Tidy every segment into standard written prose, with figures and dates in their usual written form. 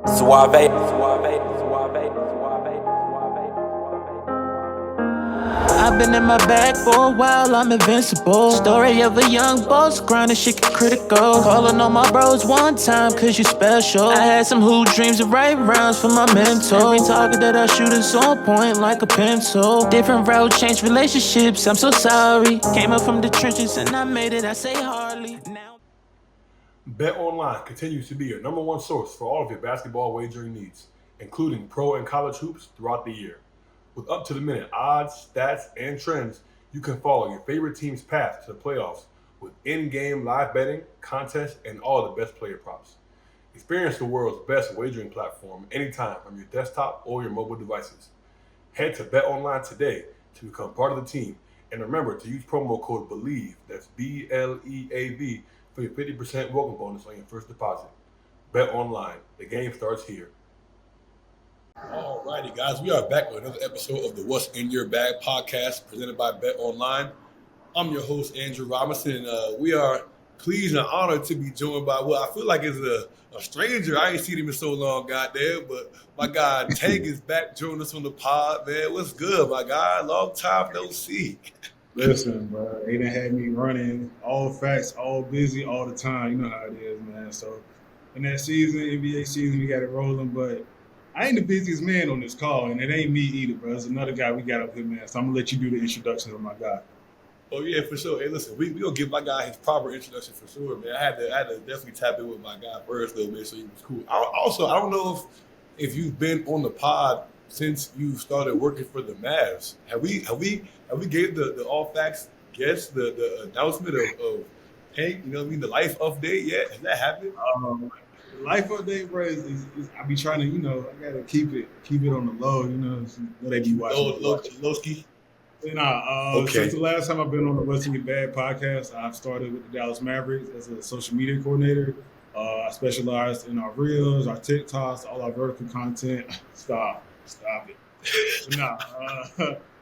Suave. I've been in my bag for a while, I'm invincible. Story of a young boss, grinding shit get critical. Calling on my bros one time, cause you special. I had some hoop dreams of right rounds for my mentor. Every target that I shoot is on point like a pencil. Different road, changed relationships, I'm so sorry. Came up from the trenches and I made it, I say hardly. Now BetOnline continues to be your number one source for all of your basketball wagering needs, including pro and college hoops throughout the year. With up-to-the-minute odds, stats, and trends, you can follow your favorite team's path to the playoffs with in-game live betting, contests, and all the best player props. Experience the world's best wagering platform anytime from your desktop or your mobile devices. Head to BetOnline today to become part of the team, and remember to use promo code BELIEVE, that's BLEAV, for your 50% welcome bonus on your first deposit. BetOnline, the game starts here. Alrighty, guys, we are back with another episode of the What's in Your Bag podcast presented by BetOnline. I'm your host, Andrew Robinson, and we are pleased and honored to be joined by what I feel like is a stranger. I ain't seen him in so long, goddamn, but my guy Tank is back joining us on the pod, man. What's good, my guy? Long time no see. Listen, bro, they done had me running all facts, all busy, all the time. You know how it is, man. So in that season, NBA season, we got it rolling, but I ain't the busiest man on this call, and it ain't me either, bro. It's another guy we got up here, man. So I'm gonna let you do the introduction of my guy. Oh yeah, for sure. Hey, listen, we gonna give my guy his proper introduction for sure, man. I had to definitely tap in with my guy first, though, man. So he was cool. I don't know if you've been on the pod since you started working for the Mavs. Have we gave the all facts guest the announcement of Hank? You know what I mean? The life update yet? Has that happened? Life update, bro. I be trying to, I gotta keep it on the low. They be watching. Lowski. Okay. Since the last time I've been on the What's in Your Bag podcast, I've started with the Dallas Mavericks as a social media coordinator. I specialized in our reels, our TikToks, all our vertical content. Stop it.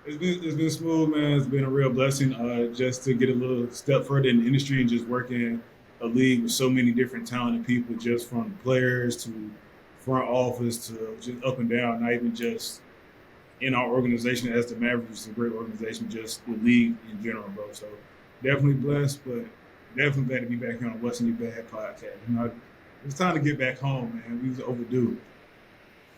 It's been smooth, man. It's been a real blessing just to get a little step further in the industry and just working a league with so many different talented people, just from players to front office to just up and down, not even just in our organization as the Mavericks is a great organization, just the league in general, bro. So definitely blessed, but definitely glad to be back here on What's in Your Bag podcast. It's time to get back home, man. We was overdue.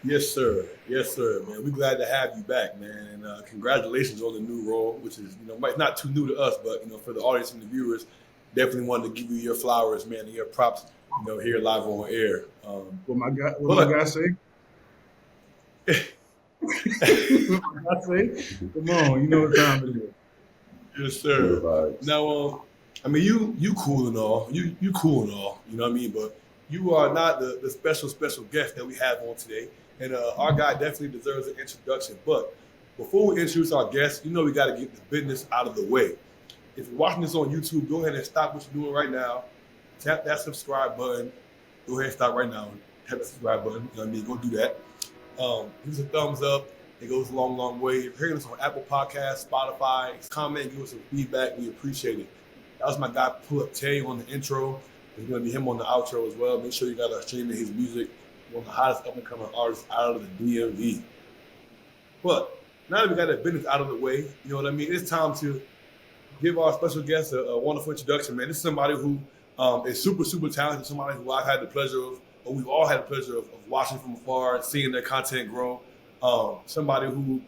Yes, sir, man. We're glad to have you back, man, and congratulations on the new role, which is might not too new to us, but for the audience and the viewers, definitely wanted to give you your flowers, man, and your props, here live on air. What my guy say? Come on, you know what time it is. Yes, sir. Now, you cool and all. You cool and all. You know what I mean? But you are not the special guest that we have on today. And our guy definitely deserves an introduction. But before we introduce our guest, we got to get the business out of the way. If you're watching this on YouTube, go ahead and stop what you're doing right now. Tap that subscribe button. Go ahead and stop right now. Tap the subscribe button. You know what I mean? Go do that. Give us a thumbs up. It goes a long, long way. If you're hearing us on Apple Podcasts, Spotify, comment, give us some feedback. We appreciate it. That was my guy, Pull Up Tay, on the intro. It's going to be him on the outro as well. Make sure you got to stream his music. One of the hottest up-and-coming artists out of the DMV. But now that we got that business out of the way, you know what I mean? It's time to give our special guest a wonderful introduction, man. This is somebody who is super, super talented, somebody who I've had the pleasure of, or we've all had the pleasure of watching from afar, seeing their content grow. Somebody who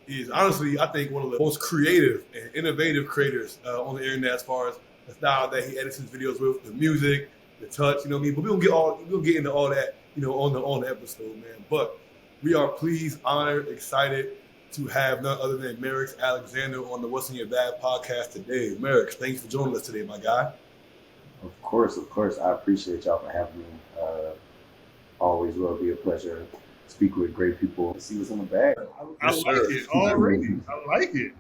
is honestly, I think, one of the most creative and innovative creators on the internet as far as the style that he edits his videos with, the music, the touch, you know what I mean? But we'll get into all that, on the episode, man. But we are pleased, honored, excited to have none other than Merix Alexander on the What's in Your Bag podcast today. Merix, thanks for joining us today, my guy. Of course. I appreciate y'all for having me. Always will be a pleasure to speak with great people and see what's in the bag. I like it already. I like it.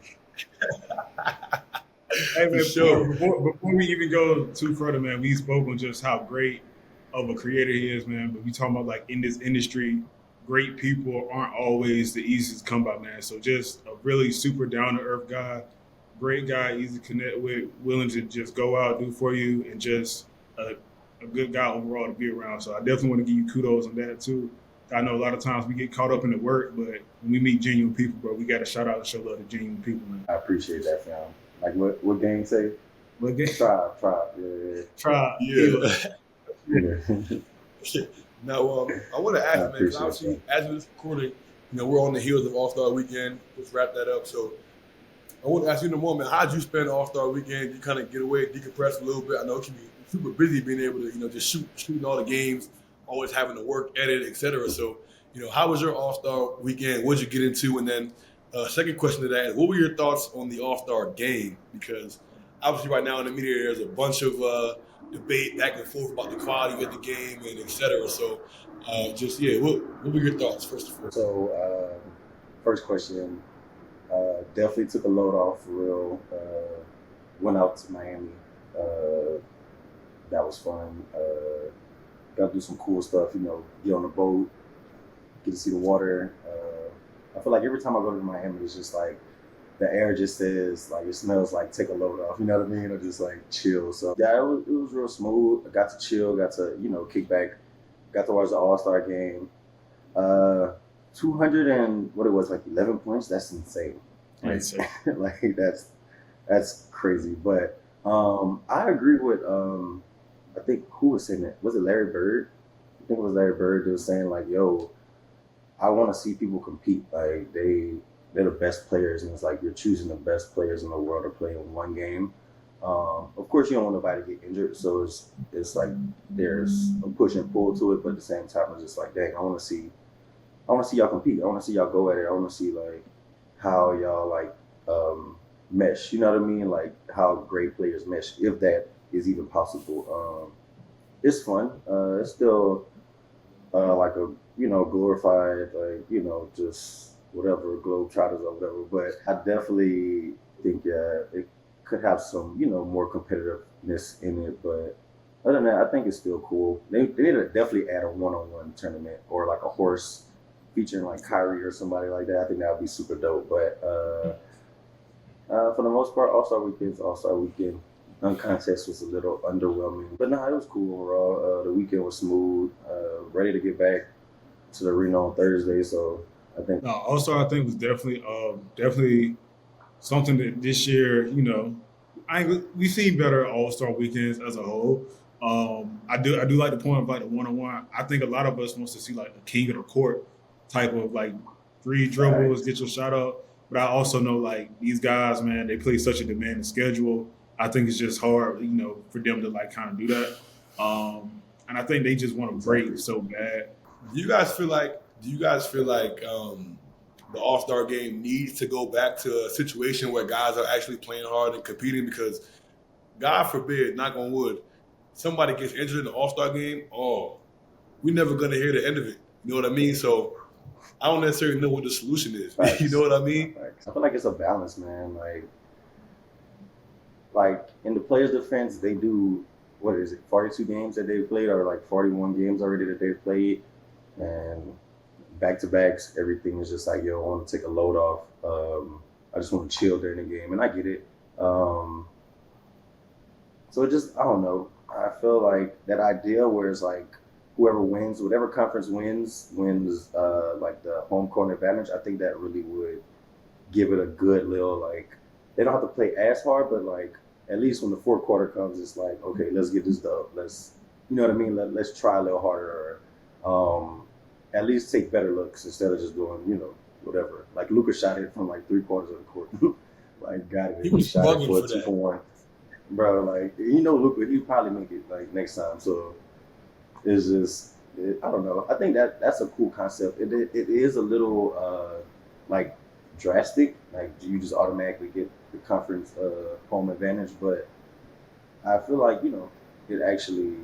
Hey, man, sure. Before we even go too further, man, we spoke on just how great of a creator he is, man. But we talking about, like, in this industry, great people aren't always the easiest to come by, man. So just a really super down-to-earth guy, great guy, easy to connect with, willing to just go out, do for you, and just a good guy overall to be around. So I definitely want to give you kudos on that too. I know a lot of times we get caught up in the work, but when we meet genuine people, bro, we got to shout out and show love to genuine people, man. I appreciate that, fam. Like what gang say? What game? Tribe. Try. Yeah. Yeah. Now, I want to ask, man, because obviously, as of this recording, we're on the heels of All-Star Weekend. Let's wrap that up. So I want to ask you in the moment, how did you spend All-Star Weekend? You kind of get away, decompress a little bit. I know it can be super busy being able to, just shooting all the games, always having to work, edit, et cetera. So, how was your All-Star Weekend? What did you get into? And then second question to that, what were your thoughts on the All-Star game? Because obviously right now in the media, there's a bunch of debate back and forth about the quality of the game and et cetera. So what were your thoughts first of all? So first question, definitely took a load off for real. Went out to Miami. That was fun. Got to do some cool stuff, get on the boat, get to see the water. I feel like every time I go to Miami, it's just like the air just says, like, it smells like take a load off, you know what I mean? Or just like chill. So yeah, it was real smooth. I got to chill, got to, kick back, got to watch the All-Star game. 200 and what it was, like 11 points. That's insane. Right? Like that's crazy. But I agree with, I think who was saying it? Was it Larry Bird? I think it was Larry Bird that was saying like, yo, I want to see people compete. Like they're the best players, and it's like you're choosing the best players in the world to play in one game. Of course, you don't want nobody to get injured, so it's like there's a push and pull to it, but at the same time, it's just like, dang, I want to see y'all compete. I want to see y'all go at it. I want to see like how y'all like mesh. You know what I mean? Like how great players mesh, if that is even possible. It's fun. It's still like a glorified like just whatever Globetrotters or whatever. But I definitely think it could have some more competitiveness in it. But other than that, I think it's still cool. They need to definitely add a one-on-one tournament or like a horse featuring like Kyrie or somebody like that. I think that would be super dope. But for the most part, All-Star Weekend. Contest was a little underwhelming, but it was cool overall. The weekend was smooth. Ready to get back to the arena on Thursday, so I think. No, All-Star I think was definitely something that this year, we've seen better All-Star weekends as a whole. I do like the point of like the one-on-one. I think a lot of us wants to see like a king of the court type of like 3 dribbles, get your shot up. But I also know like these guys, man, they play such a demanding schedule. I think it's just hard, for them to like kind of do that. And I think they just want to break so bad. Do you guys feel like the All-Star game needs to go back to a situation where guys are actually playing hard and competing? Because God forbid, knock on wood, somebody gets injured in the All-Star game, we're never going to hear the end of it. You know what I mean? So I don't necessarily know what the solution is. Facts. You know what I mean? Facts. I feel like it's a balance, man. Like in the players' defense, they do, 42 games that they've played, or like 41 games already that they've played, and back-to-backs, everything is just like, yo, I want to take a load off. I just want to chill during the game, and I get it. So it just, I don't know. I feel like that idea where it's like whoever wins, whatever conference wins like the home court advantage. I think that really would give it a good little like. They don't have to play as hard, but like at least when the fourth quarter comes, it's like, okay, let's get this dub. Let's, you know what I mean? Let's try a little harder, or at least take better looks instead of just doing, whatever. Like Luka shot it from like 3/4 of the court, like got it. He was shot it for a 2-for-1, bro. Like Luka, he'd probably make it like next time. So it's just, I don't know. I think that's a cool concept. It is a little like drastic, like you just automatically get the conference home advantage, but I feel like it actually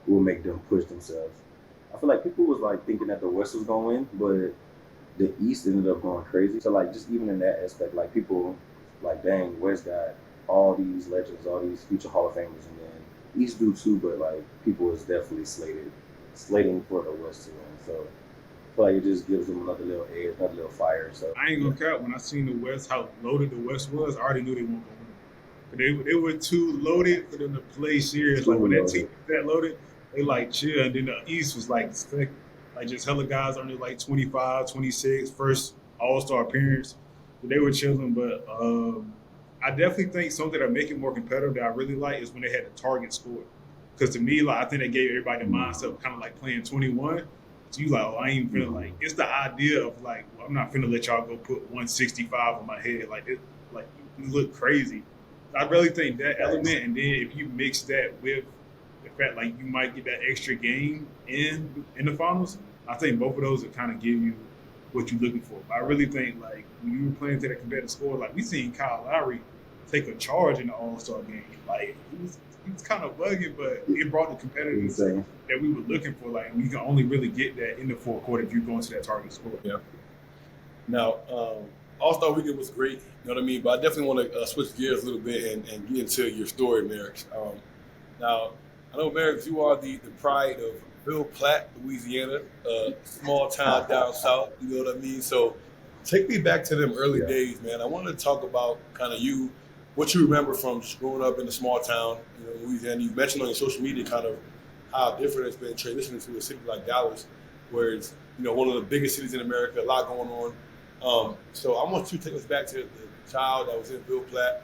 will make them push themselves. I feel like people was like thinking that the West was going to win, but the East ended up going crazy. So like just even in that aspect, like people like, dang, West got all these legends, all these future Hall of Famers, and then East do too, but like people is definitely slating for the West to win. So I feel like it just gives them another little edge, another little fire. So I ain't gonna cap. When I seen the West, how loaded the West was, I already knew they weren't gonna win. But they were too loaded for them to play serious. Like when that team was that loaded, they like chill. And then the East was like thick, like just hella guys under like 25, 26, first All-Star appearance. But they were chilling. But I definitely think something that make it more competitive that I really like is when they had the target score. Because to me, like I think they gave everybody the mindset of kind of like playing 21. So you like, oh, I ain't finna like. It's the idea of like, well, I'm not finna let y'all go put 165 on my head. Like it, like you look crazy. I really think that element, and then if you mix that with the fact like you might get that extra game in the finals, I think both of those will kind of give you what you're looking for. But I really think like when you were playing to that competitive score, like we seen Kyle Lowry take a charge in the All-Star game. Like he was kind of bugging, but it brought the competitiveness that we were looking for. Like we can only really get that in the fourth quarter if you're going to that target score. Yeah. Now, All-Star Weekend was great, you know what I mean? But I definitely want to switch gears a little bit and get into your story, Merix. Now, I know, Merix, you are the pride of Ville Platte, Louisiana, small town down south, you know what I mean? So take me back to them early days, man. I wanted to talk about kind of what you remember from just growing up in a small town, you know, Louisiana. You mentioned on your social media kind of how different it's been transitioning to a city like Dallas, where it's, you know, one of the biggest cities in America, a lot going on. So I want you to take us back to the child that was in Ville Platte.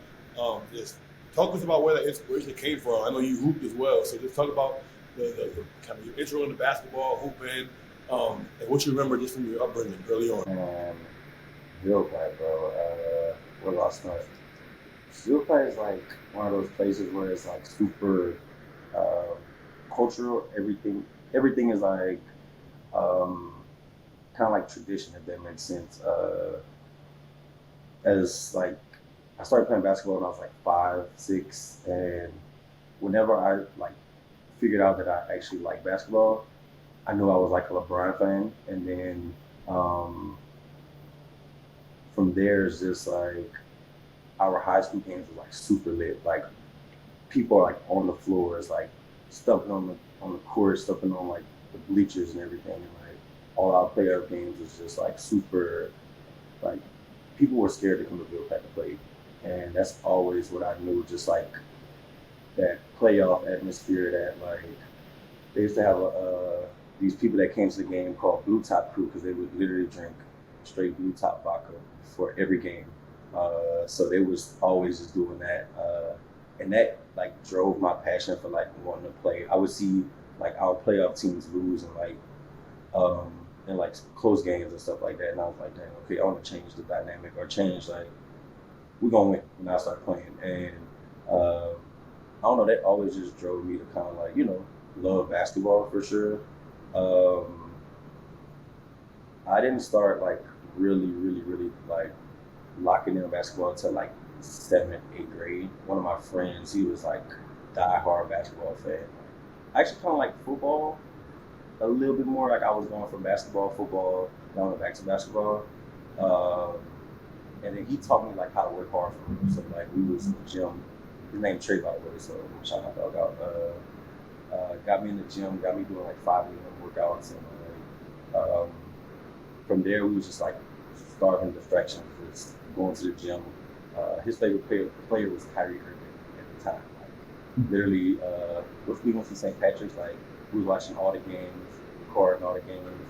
Just talk to us about where that inspiration came from. I know you hooped as well, so just talk about the kind of your intro into basketball, hooping, and what you remember just from your upbringing early on. Ville Platte, bro. Where do I start? Ville Platte is like one of those places where it's like super cultural. Everything is like kind of like tradition, if that makes sense. As like I started playing basketball when I was like 5, 6, and whenever I like figured out that I actually liked basketball, I knew I was like a LeBron fan, and then from there it's just like our high school games were like super lit. Like people are like on the floors, like stumping on the court, stumping on like the bleachers and everything. And like all our playoff games is just like super, like people were scared to come to Ville Platte to play. And that's always what I knew, just like that playoff atmosphere that like they used to have these people that came to the game called Blue Top Crew because they would literally drink straight Blue Top vodka for every game. So they was always just doing that. And that like drove my passion for like wanting to play. I would see like our playoff teams lose and like close games and stuff like that. And I was like, dang, okay, I want to change the dynamic or change like we're gonna win when I start playing. And I don't know, that always just drove me to kind of like, you know, love basketball for sure. I didn't start like really like locking in on basketball until like 7th, 8th grade. One of my friends, he was like die-hard basketball fan. I actually kind of like football a little bit more. Like I was going from basketball, football, then I went back to basketball. And then he taught me like how to work hard for him. So like we was in the gym. His name Trey, by the way, so shout out dog out. Got me in the gym, got me doing like 5 a.m. workouts, and from there we was just like starving distractions, just going to the gym. His favorite player was Kyrie Irving at the time. Like literally, we went to St. Patrick's, like we was watching all the games, recording all the games,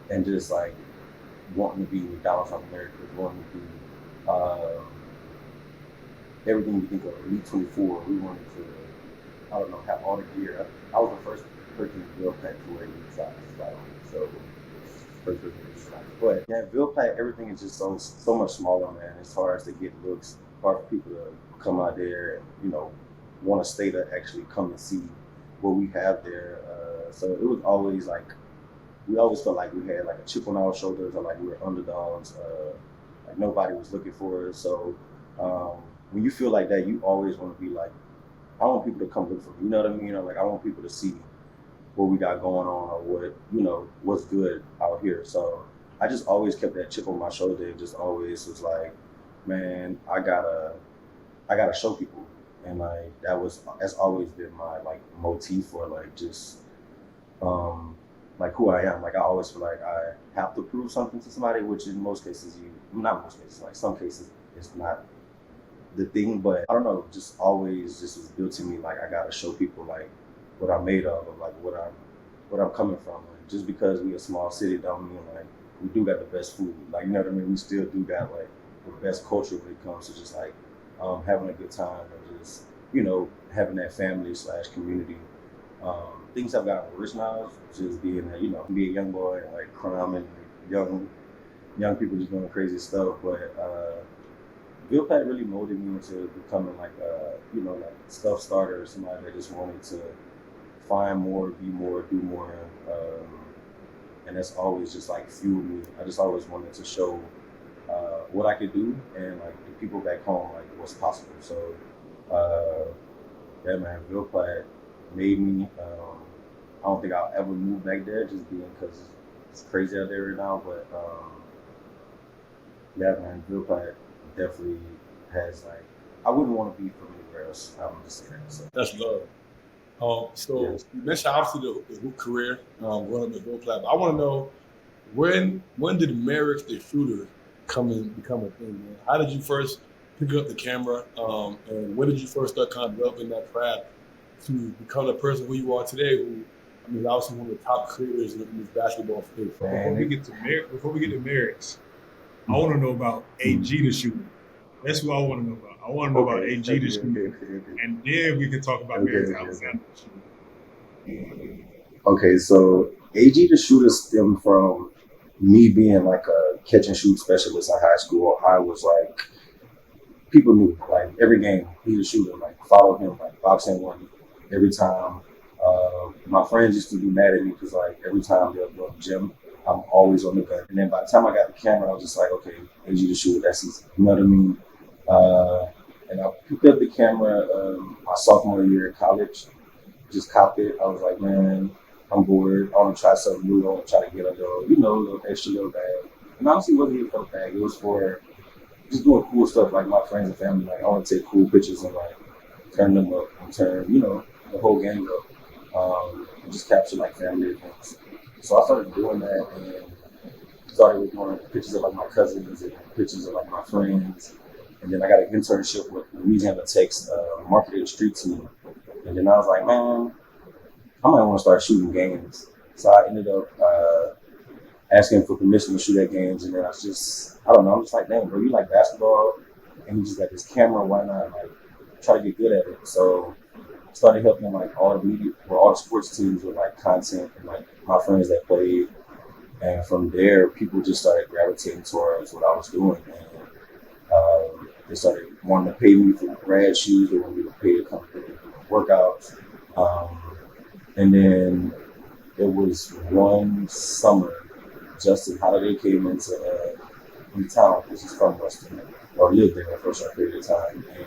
and just like wanting to be Dallas of America, wanting to be everything you think of Elite 24. We wanted to, I don't know, have all the gear. I was the first person in Ville Platte to wear elite size, so first person in elite size. But yeah, Ville Platte, everything is just so much smaller, man. As far as to get looks, hard for people to come out there and, you know, want to stay to actually come and see what we have there. So it was always like, we always felt like we had like a chip on our shoulders, or like we were underdogs. Like nobody was looking for us. So when you feel like that, you always want to be like, I want people to come look for me. You know what I mean? Like I want people to see what we got going on, or what, you know, what's good out here. So I just always kept that chip on my shoulder, and just always was like, man, I gotta show people. And like that's always been my like motif for like just like who I am. Like I always feel like I have to prove something to somebody, which in most cases not most cases, like some cases it's not the thing, but I don't know, just always just was built to me like I gotta show people like what I'm made of, or like what I'm coming from. Like, just because we a small city don't mean like we do got the best food. Like, you know what I mean? We still do got like the best culture when it comes to just like having a good time and just, you know, having that family / community. Things have gotten worse now, just being a, you know, being a young boy and like crime and young people just doing crazy stuff. But Vilpat really molded me into becoming like a, you know, like stuff starter, or somebody that just wanted to find more, be more, do more. And that's always just like fueled me. I just always wanted to show what I could do and like the people back home like what's possible. So yeah, man, Vilpat made me. I don't think I'll ever move back there, just being because it's crazy out there right now. But yeah, man, Vilpat definitely has like, I wouldn't want to be from anywhere else. I'm just saying that. So. That's love. So Yes. you mentioned obviously the hoop career, growing up in Vilpat. But I want to know when did Merix the shooter become a thing, man? How did you first pick up the camera, and when did you first start kind of developing that craft to become the person who you are today? Who, I mean, obviously one of the top creators in this basketball space. Before we get to Merix, I want to know about AG the shooter. That's what I want to know about. I want to know about AG the shooter, and then we can talk about Merix Alexander. Okay, so AG the shooter stemmed from me being like a catch and shoot specialist in high school. I was like, people knew like every game he's a shooter. Like follow him, like box and one every time. My friends used to be mad at me because like every time they'll go to the gym, I'm always on the gun. And then by the time I got the camera, I was just like, okay, AG the shooter, that's easy. You know what I mean? And I picked up the camera my sophomore year in college. Just copped it. I was like, man, I'm bored. I want to try something new. I want to try to get a little, you know, a little extra little bag. And honestly, it wasn't even for the bag. It was for just doing cool stuff. Like my friends and family, like I want to take cool pictures and like turn them up and turn, you know, the whole gang up. And just capture like family events. So I started doing that and started with doing pictures of like my cousins and pictures of like my friends. And then I got an internship with Louisiana Tech's marketing street team. And then I was like, man, I might want to start shooting games. So I ended up asking for permission to shoot at games. And then I don't know, I'm just like, damn, bro, you like basketball and you just got this camera, why not like try to get good at it? So I started helping like all the media, or all the sports teams with like content and like my friends that played. And from there, people just started gravitating towards what I was doing. And they started wanting to pay me for grad shoes. They wanted me to pay to come to workouts. And then it was one summer, Justin Holiday came into town, which is from Western, or lived there for a short period of time. And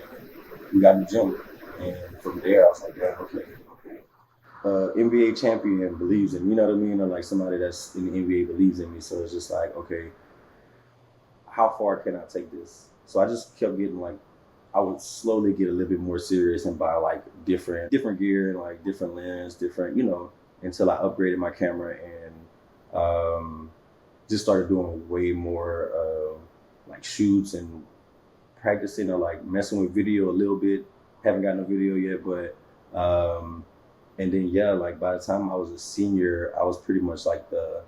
we got in the gym. And from there, I was like, yeah, okay. NBA champion believes in me, you know what I mean? Or like somebody that's in the NBA believes in me. So it's just like, okay, how far can I take this? So I just kept getting like, I would slowly get a little bit more serious and buy like different gear and like different lens, different, you know, until I upgraded my camera and just started doing way more like shoots and practicing or like messing with video a little bit. Haven't gotten a video yet, but and then yeah, like by the time I was a senior, I was pretty much like the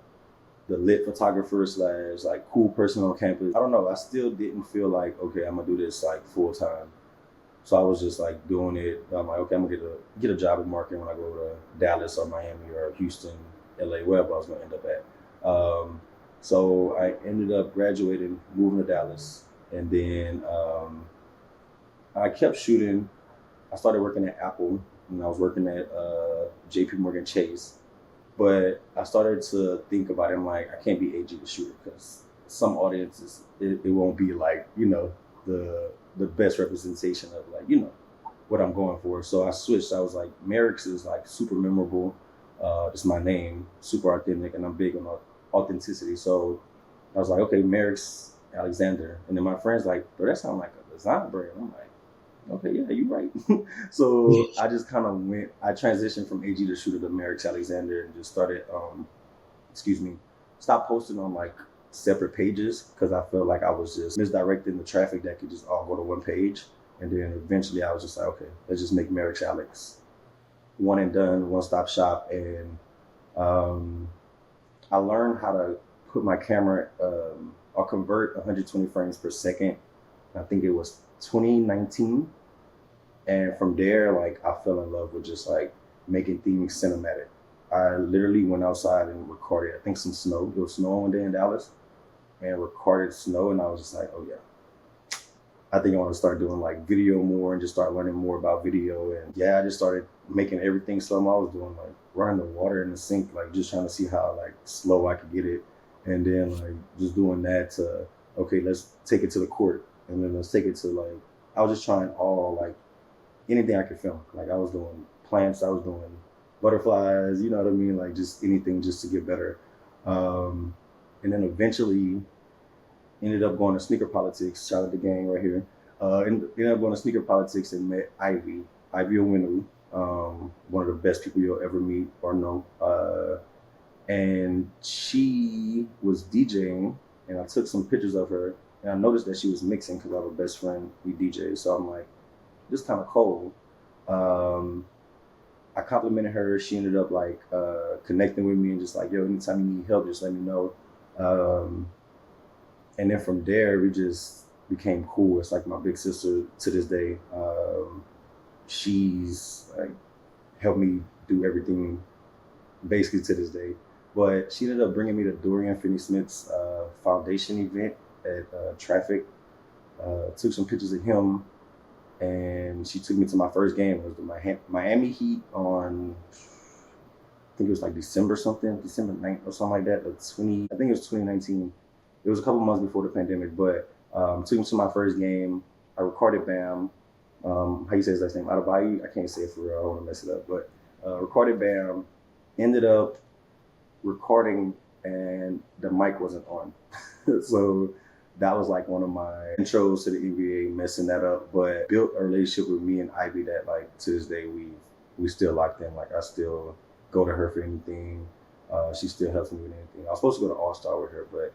lit photographer / like cool person on campus. I don't know, I still didn't feel like, okay, I'm gonna do this like full time. So I was just like doing it. I'm like, okay, I'm gonna get a job in marketing when I go to Dallas or Miami or Houston, LA, wherever I was gonna end up at. So I ended up graduating, moving to Dallas, and then I kept shooting. I started working at Apple, and I was working at JP Morgan Chase. But I started to think about it. I'm like, I can't be AG the shooter because some audiences, it won't be like, you know, the best representation of like, you know, what I'm going for. So I switched. I was like, Merix is like super memorable. It's my name, super authentic, and I'm big on authenticity. So I was like, okay, Merix Alexander. And then my friends like, bro, that sounds like a design brand. I'm like, okay, yeah, you're right. So I just kind of I transitioned from AG the shooter to Merix Alexander and just started, stopped posting on like separate pages because I felt like I was just misdirecting the traffic that could just all go to one page. And then eventually I was just like, okay, let's just make Merix Alex one and done, one-stop shop. And I learned how to put my camera, I'll convert 120 frames per second. I think it was 2019. And from there, like, I fell in love with just like making things cinematic. I literally went outside and recorded, I think, some snow. It was snow one day in Dallas, and recorded snow. And I was just like, oh yeah, I think I want to start doing like video more and just start learning more about video. And yeah, I just started making everything slow. I was doing like running the water in the sink, like just trying to see how like slow I could get it. And then like just doing that to, okay, let's take it to the court. And then let's take it to like, I was just trying all like anything I could film. Like I was doing plants, I was doing butterflies, you know what I mean? Like just anything just to get better. And then eventually ended up going to sneaker politics. Shout out the gang right here. Ended up going to sneaker politics and met Ivy Owinu, one of the best people you'll ever meet or know. And she was DJing, and I took some pictures of her, and I noticed that she was mixing because I have a best friend, we DJ. So I'm like, this is kind of cool. I complimented her. She ended up like connecting with me and just like, yo, anytime you need help, just let me know. And then from there, we just became cool. It's like my big sister to this day. She's like helped me do everything basically to this day. But she ended up bringing me to Dorian Finney-Smith's foundation event at Traffic. Took some pictures of him, and she took me to my first game. It was the Miami Heat on, I think it was like December 9th or something like that. I think it was 2019. It was a couple months before the pandemic, but took me to my first game. I recorded Bam. How you say his last name? Adebayo? I can't say it for real. I don't want to mess it up. But recorded Bam. Ended up recording, and the mic wasn't on. So that was like one of my intros to the NBA, messing that up. But built a relationship with me and Ivy that like to this day we still locked in. Like I still go to her for anything. She still helps me with anything. I was supposed to go to All-Star with her, but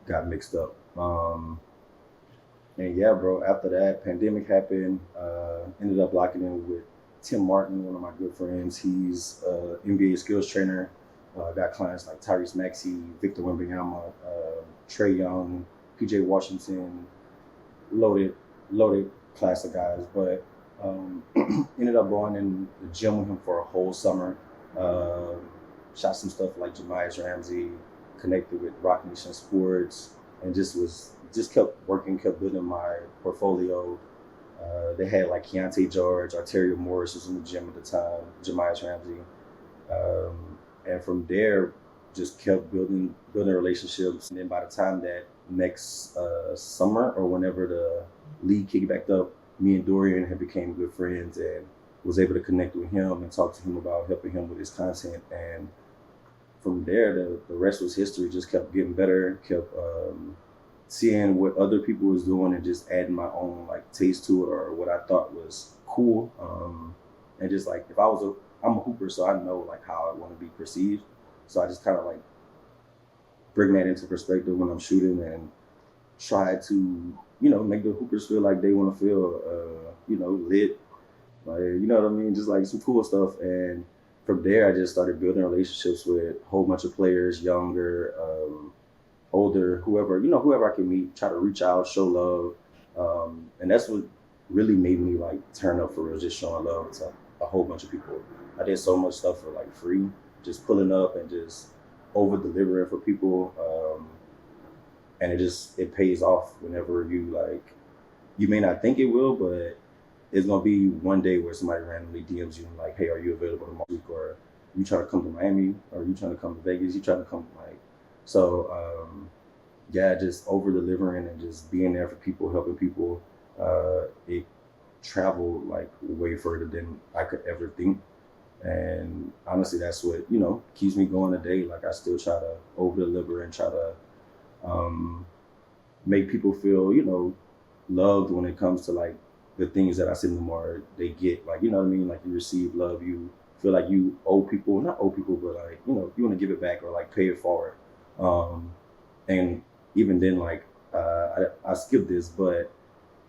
got mixed up. And yeah, bro, after that, pandemic happened. Ended up locking in with Tim Martin, one of my good friends. He's an NBA skills trainer. Got clients like Tyrese Maxey, Victor Wembanyama, Trae Young, PJ Washington, loaded class of guys. But ended up going in the gym with him for a whole summer. Shot some stuff like Jemias Ramsey, connected with Rock Nation Sports, and just kept working, kept building my portfolio. They had like Keontae George, Arterio Morris was in the gym at the time, Jemias Ramsey. And from there, just kept building relationships. And then by the time that next summer or whenever the league kicked back up, me and Dorian had became good friends and was able to connect with him and talk to him about helping him with his content. And from there, the rest was history. Just kept getting better, kept seeing what other people was doing and just adding my own like taste to it or what I thought was cool. And just like, I'm a hooper, so I know like how I want to be perceived. So I just kind of like bring that into perspective when I'm shooting and try to, make the hoopers feel like they want to feel, lit. Like, you know what I mean? Just like some cool stuff. And from there, I just started building relationships with a whole bunch of players, younger, older, whoever I can meet, try to reach out, show love. And that's what really made me like turn up for real, just showing love to a whole bunch of people. I did so much stuff for like free, just pulling up and just over delivering for people. And it pays off whenever you may not think it will, but it's gonna be one day where somebody randomly DMs you and like, hey, are you available tomorrow week? Or you trying to come to Miami, or you trying to come to Vegas, you trying to come like, so yeah, just over delivering and just being there for people, helping people. It traveled like way further than I could ever think. And honestly, that's what, keeps me going today. Like I still try to over deliver and try to make people feel, loved when it comes to like the things that I send them or they get, like, you know what I mean? Like you receive love, you feel like you owe people, not owe people, but like, you want to give it back or like pay it forward. And even then, like, I skipped this, but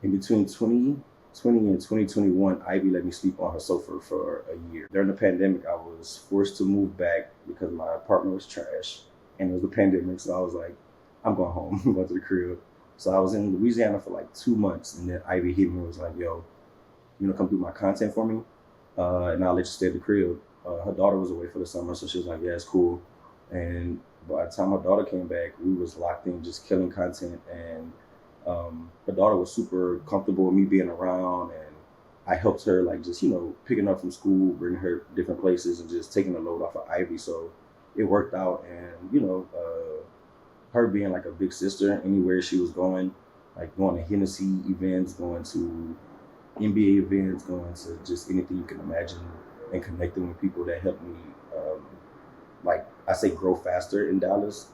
in between 2020 and 2021, Ivy let me sleep on her sofa for a year. During the pandemic, I was forced to move back because my apartment was trash, and it was the pandemic, so I was like, I'm going home, I'm going to the crib. So I was in Louisiana for like 2 months, and then Ivy hit me and was like, yo, you know, come do my content for me, and I'll let you stay at the crib. Her daughter was away for the summer, so she was like, yeah, it's cool. And by the time her daughter came back, we was locked in just killing content, and her daughter was super comfortable with me being around, and I helped her like just, you know, picking up from school, bringing her different places, and just taking the load off of Ivy. So it worked out, and you know, her being like a big sister anywhere she was going, like going to Hennessy events, going to NBA events, going to just anything you can imagine, and connecting with people that helped me, like I say, grow faster in Dallas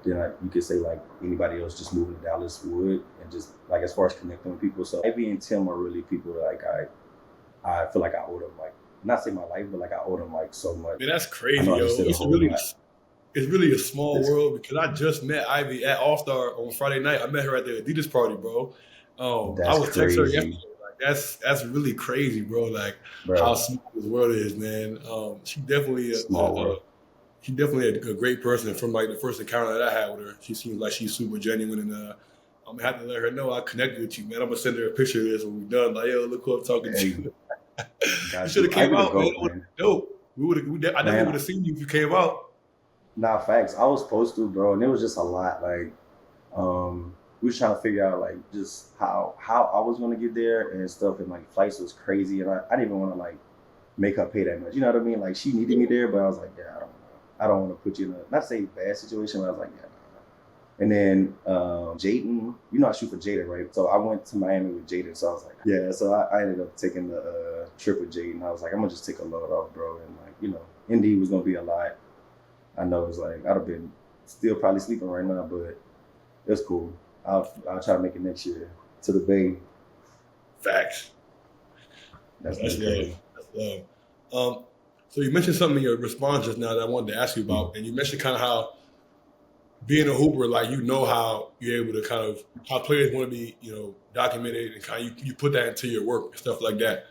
than you could say like anybody else just moving to Dallas would, and just like as far as connecting with people. So Ivy and Tim are really people that like I feel like I owe them, like, not say my life, but like I owe them like so much. Man, that's crazy, yo. It's really a small world, because I just met Ivy at All Star on Friday night. I met her at the Adidas party, bro. I was texting her yesterday. Like, that's really crazy, bro. Like, how small this world is, man. She definitely she's definitely a great person. From like the first encounter that I had with her, she seems like she's super genuine, and I'm gonna have to let her know I connected with you, man. I'm gonna send her a picture of this when we're done. Like, yo, look who I'm talking to. You should have came out, man. It would have been dope. I definitely would have seen you if you came out. Nah, facts. I was supposed to, bro, and it was just a lot. Like, we was trying to figure out like just how I was gonna get there and stuff, and like flights was crazy, and I didn't even want to like make her pay that much. You know what I mean? Like, she needed me there, but I was like, yeah, I don't want to put you in a, not say bad situation, but I was like, yeah. And then Jaden, you know I shoot for Jaden, right? So I went to Miami with Jaden, so I was like, yeah. So I ended up taking the trip with Jaden. I was like, I'm gonna just take a load off, bro, and like, you know, Indy was gonna be a lot. I know it's like I'd have been still probably sleeping right now, but it's cool. I'll try to make it next year to the Bay. Facts. That's love. That's love. So you mentioned something in your response just now that I wanted to ask you about, and you mentioned kind of how being a hooper, like, you know how you're able to kind of, how players want to be, you know, documented, and kind of you put that into your work and stuff like that.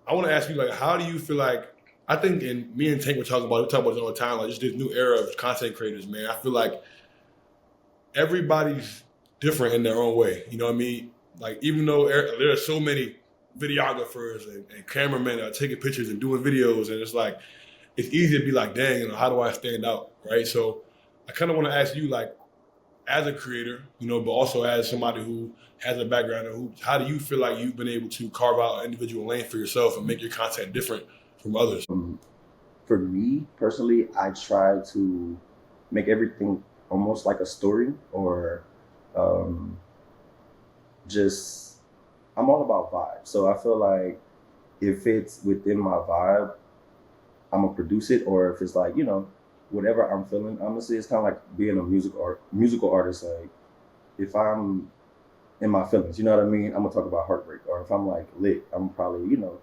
I want to ask you, like, how do you feel like, I think, and me and Tank we talk about this all the time, like just this new era of content creators, man. I feel like everybody's different in their own way. You know what I mean? Like, even though there are so many videographers and cameramen that are taking pictures and doing videos, and it's like, it's easy to be like, dang, you know, how do I stand out, right? So I kind of want to ask you, like, as a creator, you know, but also as somebody who has a background in hoops, how do you feel like you've been able to carve out an individual lane for yourself and make your content different from others? For me personally, I try to make everything almost like a story, or just, I'm all about vibe. So I feel like if it's within my vibe, I'm gonna produce it, or if it's like, you know, whatever I'm feeling. Honestly, it's kind of like being a musical artist. Like, if I'm in my feelings, you know what I mean, I'm gonna talk about heartbreak. Or if I'm like lit, I'm probably, you know,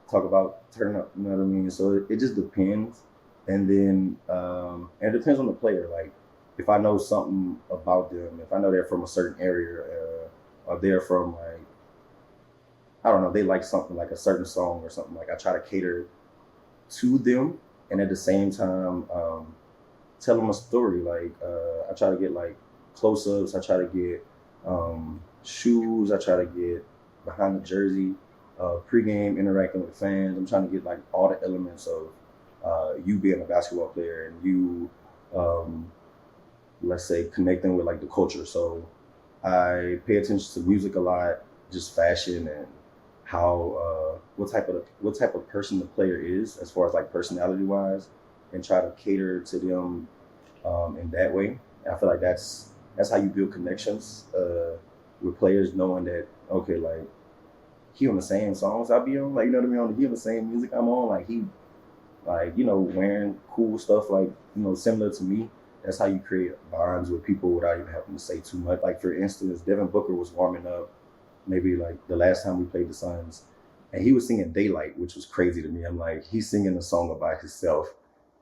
talk about turn up, you know what I mean? So it just depends. And then and it depends on the player. Like, if I know something about them, if I know they're from a certain area, or they're from like, I don't know, they like something like a certain song or something, like I try to cater to them, and at the same time tell them a story. Like, I try to get like close-ups, I try to get shoes, I try to get behind the jersey, pregame, interacting with fans. I'm trying to get like all the elements of you being a basketball player, and you, let's say, connecting with like the culture. So I pay attention to music a lot, just fashion, and how what type of person the player is as far as like personality wise, and try to cater to them in that way. And I feel like that's how you build connections with players, knowing that, okay, like, he on the same songs I be on, like, you know what I mean, he on the same music I'm on, like, he, like, you know, wearing cool stuff, like, you know, similar to me. That's how you create bonds with people without even having to say too much. Like, for instance, Devin Booker was warming up maybe like the last time we played the Suns, and he was singing Daylight, which was crazy to me. I'm like, he's singing a song about himself.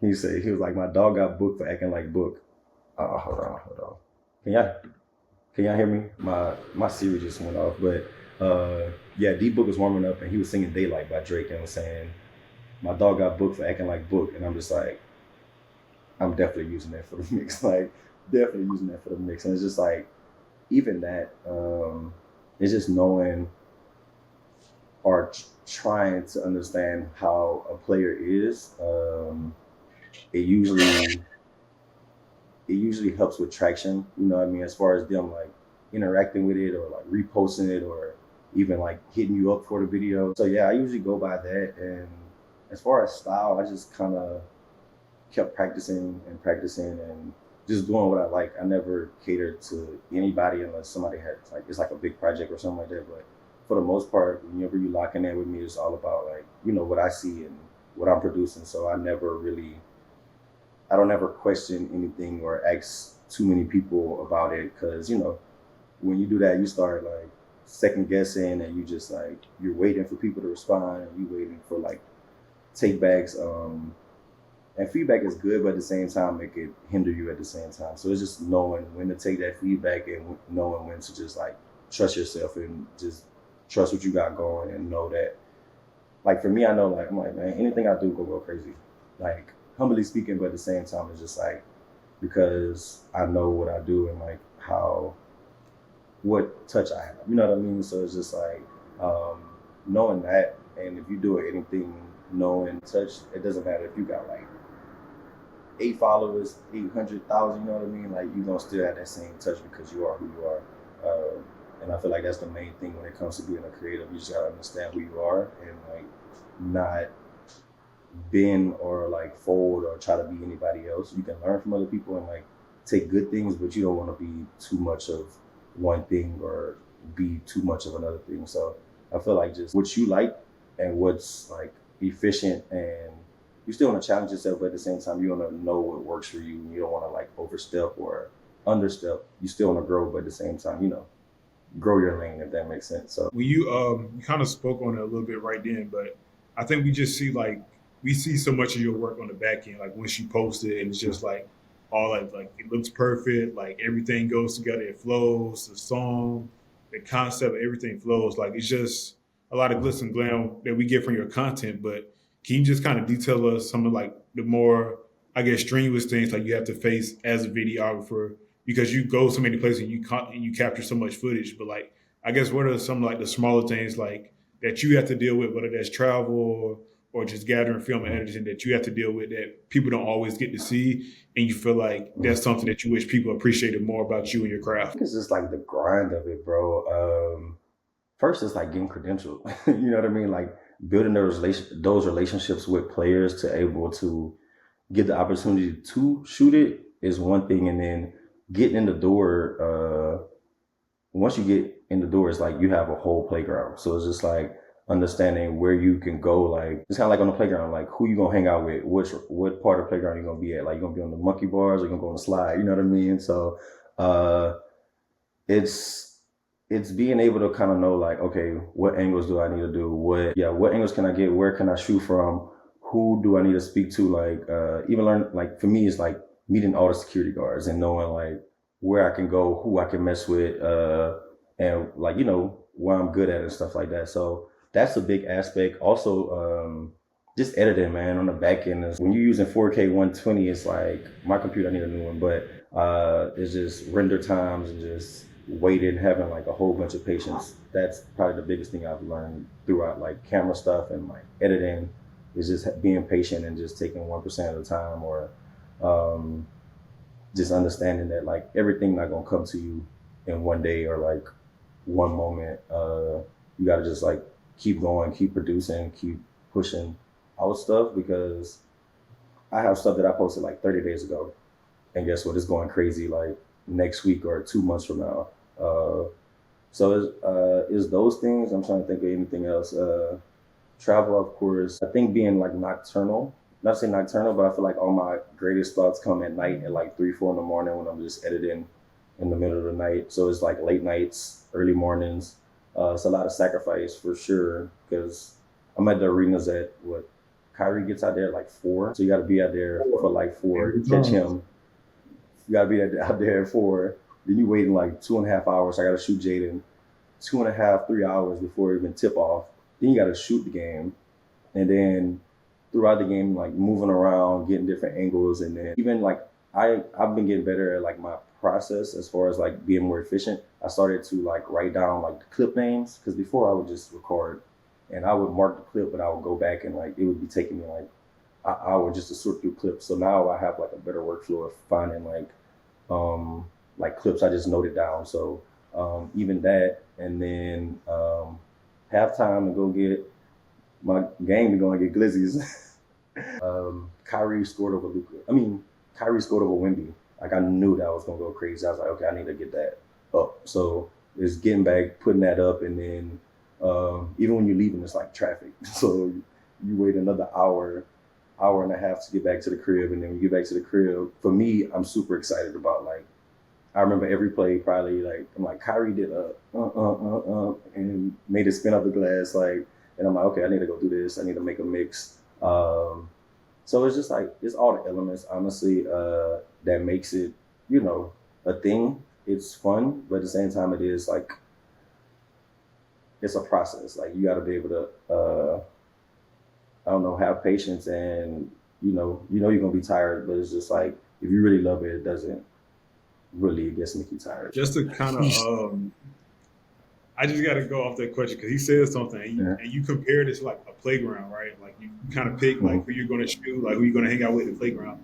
He was like, my dog got booked for acting like Book. Hold on. Can y'all hear me? My Siri just went off, but yeah, D-Book was warming up and he was singing Daylight by Drake and was saying, my dog got booked for acting like Book. And I'm just like, I'm definitely using that for the mix. Like, definitely using that for the mix. And it's just like, even that, it's just knowing or trying to understand how a player is. It usually helps with traction, you know what I mean, as far as them like interacting with it or like reposting it or even like hitting you up for the video. So yeah, I usually go by that. And as far as style, I just kind of kept practicing and just doing what I like. I never catered to anybody unless somebody had like, it's like a big project or something like that. But for the most part, whenever you locking in with me, it's all about like, you know, what I see and what I'm producing. So I don't ever question anything or ask too many people about it. Cause you know, when you do that, you start like second guessing and you just like, you're waiting for people to respond and you waiting for like takebacks. And feedback is good, but at the same time, it could hinder you at the same time. So it's just knowing when to take that feedback and knowing when to just like trust yourself and just trust what you got going and know that, like for me, I know like, I'm like, man, anything I do go crazy. Like humbly speaking, but at the same time, it's just like, because I know what I do and like what touch I have, you know what I mean? So it's just like, knowing that, and if you do anything, knowing touch, it doesn't matter if you got like 8 followers, 800,000, you know what I mean? Like you're gonna still have that same touch because you are who you are. And I feel like that's the main thing when it comes to being a creative. You just gotta understand who you are and like not bend or like fold or try to be anybody else. You can learn from other people and like take good things, but you don't want to be too much of one thing or be too much of another thing. So I feel like just what you like and what's like efficient, and you still want to challenge yourself, but at the same time, you want to know what works for you. You don't want to like overstep or understep. You still want to grow, but at the same time, you know, grow your lane, if that makes sense. So When you kind of spoke on it a little bit right then, but I think we just see like we see so much of your work on the back end. Like once you post it, and it's just like all like it looks perfect. Like everything goes together, it flows. The song, the concept, everything flows. Like it's just a lot of glitz and glam that we get from your content. But can you just kind of detail us some of like the more, I guess, strenuous things like you have to face as a videographer, because you go so many places and you capture so much footage. But like, I guess what are some like the smaller things like that you have to deal with, whether that's travel or just gathering film and editing that you have to deal with that people don't always get to see, and you feel like that's something that you wish people appreciated more about you and your I craft? think it's just like the grind of it, bro. First, it's like getting credentialed. You know what I mean? Like building those relationships with players to able to get the opportunity to shoot it is one thing, and then getting in the door. Once you get in the door, it's like you have a whole playground. So it's just like understanding where you can go. Like it's kind of like on the playground, like who you gonna hang out with, what part of the playground you gonna be at. Like you gonna be on the monkey bars or you gonna go on the slide. You know what I mean? So uh, it's being able to kind of know like, okay, what angles do I need to do? What angles can I get? Where can I shoot from? Who do I need to speak to? Like even learn, like for me, it's like meeting all the security guards and knowing like where I can go, who I can mess with, and like, you know, what I'm good at and stuff like that. So that's a big aspect. Also, just editing, man, on the back end. When you're using 4K 120, it's like my computer, I need a new one, but it's just render times and just waiting, having like a whole bunch of patience. That's probably the biggest thing I've learned throughout like camera stuff and like editing, is just being patient and just taking 1% at a time, or just understanding that like everything not gonna come to you in one day or like one moment. You gotta just like keep going, keep producing, keep pushing out stuff, because I have stuff that I posted like 30 days ago, and guess what? It's going crazy like next week or 2 months from now. So it's those things. I'm trying to think of anything else. Travel, of course. I think being like nocturnal, not saying nocturnal, but I feel like all my greatest thoughts come at night at like 3, 4 in the morning when I'm just editing in the middle of the night. So it's like late nights, early mornings. It's a lot of sacrifice for sure, because I'm at the arenas at what Kyrie gets out there at like 4. So you got to be out there for like 4, catch him. You got to be out there at 4. Then you waiting like 2.5 hours. I got to shoot Jaden. 2.5, 3 hours before even tip off. Then you got to shoot the game, and then throughout the game, like moving around, getting different angles, and then even like I've been getting better at like my process as far as like being more efficient. I started to like write down like the clip names, because before I would just record and I would mark the clip, but I would go back and like it would be taking me like an hour just to sort through clips. So now I have like a better workflow of finding like clips I just noted down. So even that, and then halftime to go get my game to go and get glizzies. Kyrie scored over Luka. Kyrie scored over Wemby. Like I knew that was gonna go crazy. I was like, okay, I need to get that up. So it's getting back, putting that up, and then even when you're leaving, it's like traffic. So you wait another hour and a half to get back to the crib, and then when you get back to the crib, for me, I'm super excited about like. I remember every play probably like I'm like Kyrie did and made it spin up the glass like, and I'm like, okay, I need to go do this. I need to make a mix. So it's just like it's all the elements honestly that makes it, you know, a thing. It's fun, but at the same time it is like it's a process. Like you got to be able to I don't know, have patience, and you know you're gonna be tired, but it's just like if you really love it, it doesn't really, I guess, make you tired. Just to kind of, I just got to go off that question because he said something, and you compared it to like a playground, right? Like you kind of pick like who you're going to shoot, like who you're going to hang out with in the playground.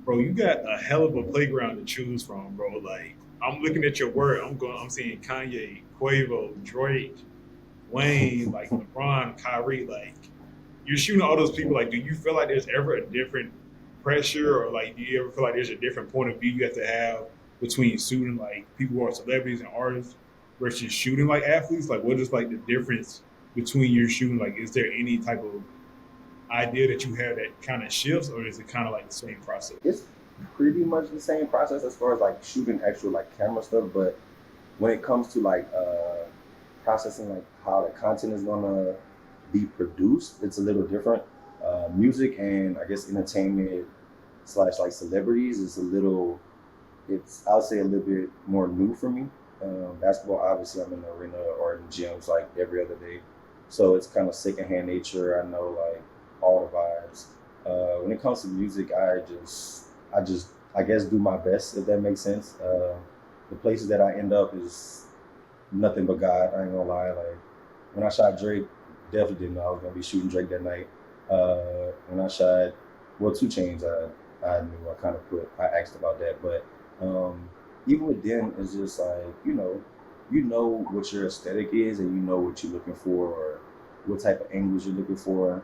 Bro, you got a hell of a playground to choose from, bro. Like I'm looking at your work, I'm seeing Kanye, Quavo, Drake, Wayne, like LeBron, Kyrie, like you're shooting all those people. Like, do you feel like there's ever a different pressure, or like do you ever feel like there's a different point of view you have to have between shooting like people who are celebrities and artists versus shooting like athletes? Like what is like the difference between your shooting? Like is there any type of idea that you have that kind of shifts, or is it kind of like the same process? It's pretty much the same process as far as like shooting actual like camera stuff, but when it comes to like processing like how the content is gonna be produced, it's a little different. Music and I guess entertainment / like celebrities is it's I would say a little bit more new for me. Basketball, obviously, I'm in the arena or in gyms like every other day, so it's kind of secondhand nature. I know like all the vibes. When it comes to music, I guess do my best, if that makes sense. The places that I end up is nothing but God. I ain't gonna lie. Like when I shot Drake, definitely didn't know I was gonna be shooting Drake that night. When I shot 2 Chainz, I knew I asked about that, but even with them, it's just like, you know what your aesthetic is, and you know what you're looking for, or what type of angles you're looking for.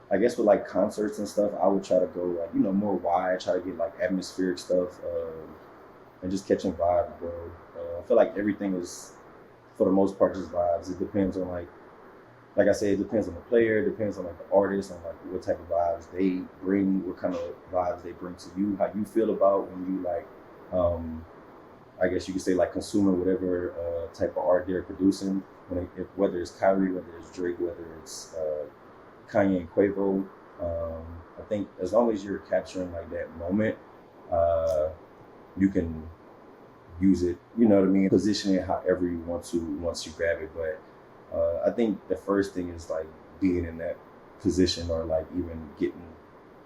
I guess with like concerts and stuff, I would try to go like, more wide, try to get like atmospheric stuff, and just catching vibes, bro. I feel like everything is, for the most part, just vibes. It depends on like I said, it depends on the player, it depends on like the artist, on like what type of vibes they bring, what kind of vibes they bring to you, how you feel about when you like, I guess you could say like consuming whatever type of art they're producing. Whether it's Kyrie, whether it's Drake, whether it's Kanye and Quavo, I think as long as you're capturing like that moment, you can use it, you know what I mean? Position it however you want to once you grab it. But I think the first thing is like being in that position, or like even getting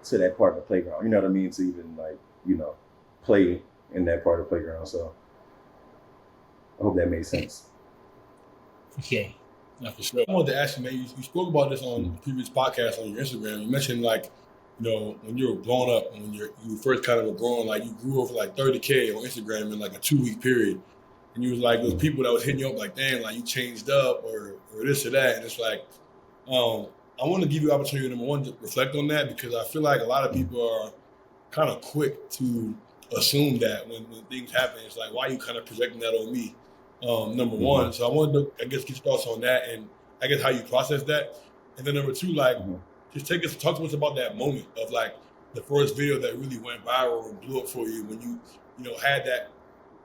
to that part of the playground, you know what I mean? To even like, play in that part of the playground. So I hope that made sense. Yeah. Yeah, for sure. I wanted to ask you, man, you spoke about this on the previous podcast on your Instagram. You mentioned like, when you were growing up, when you first kind of were growing, like you grew over like 30K on Instagram in like a 2-week period. And you was like, those people that was hitting you up like, damn, like you changed up or this or that. And it's like, I want to give you opportunity, number one, to reflect on that, because I feel like a lot of people are kind of quick to assume that when things happen, it's like, why are you kind of projecting that on me? Number one. So I wanted to, I guess, get your thoughts on that, and I guess how you process that. And then number two, like, just talk to us about that moment of like the first video that really went viral and blew up for you, when you had that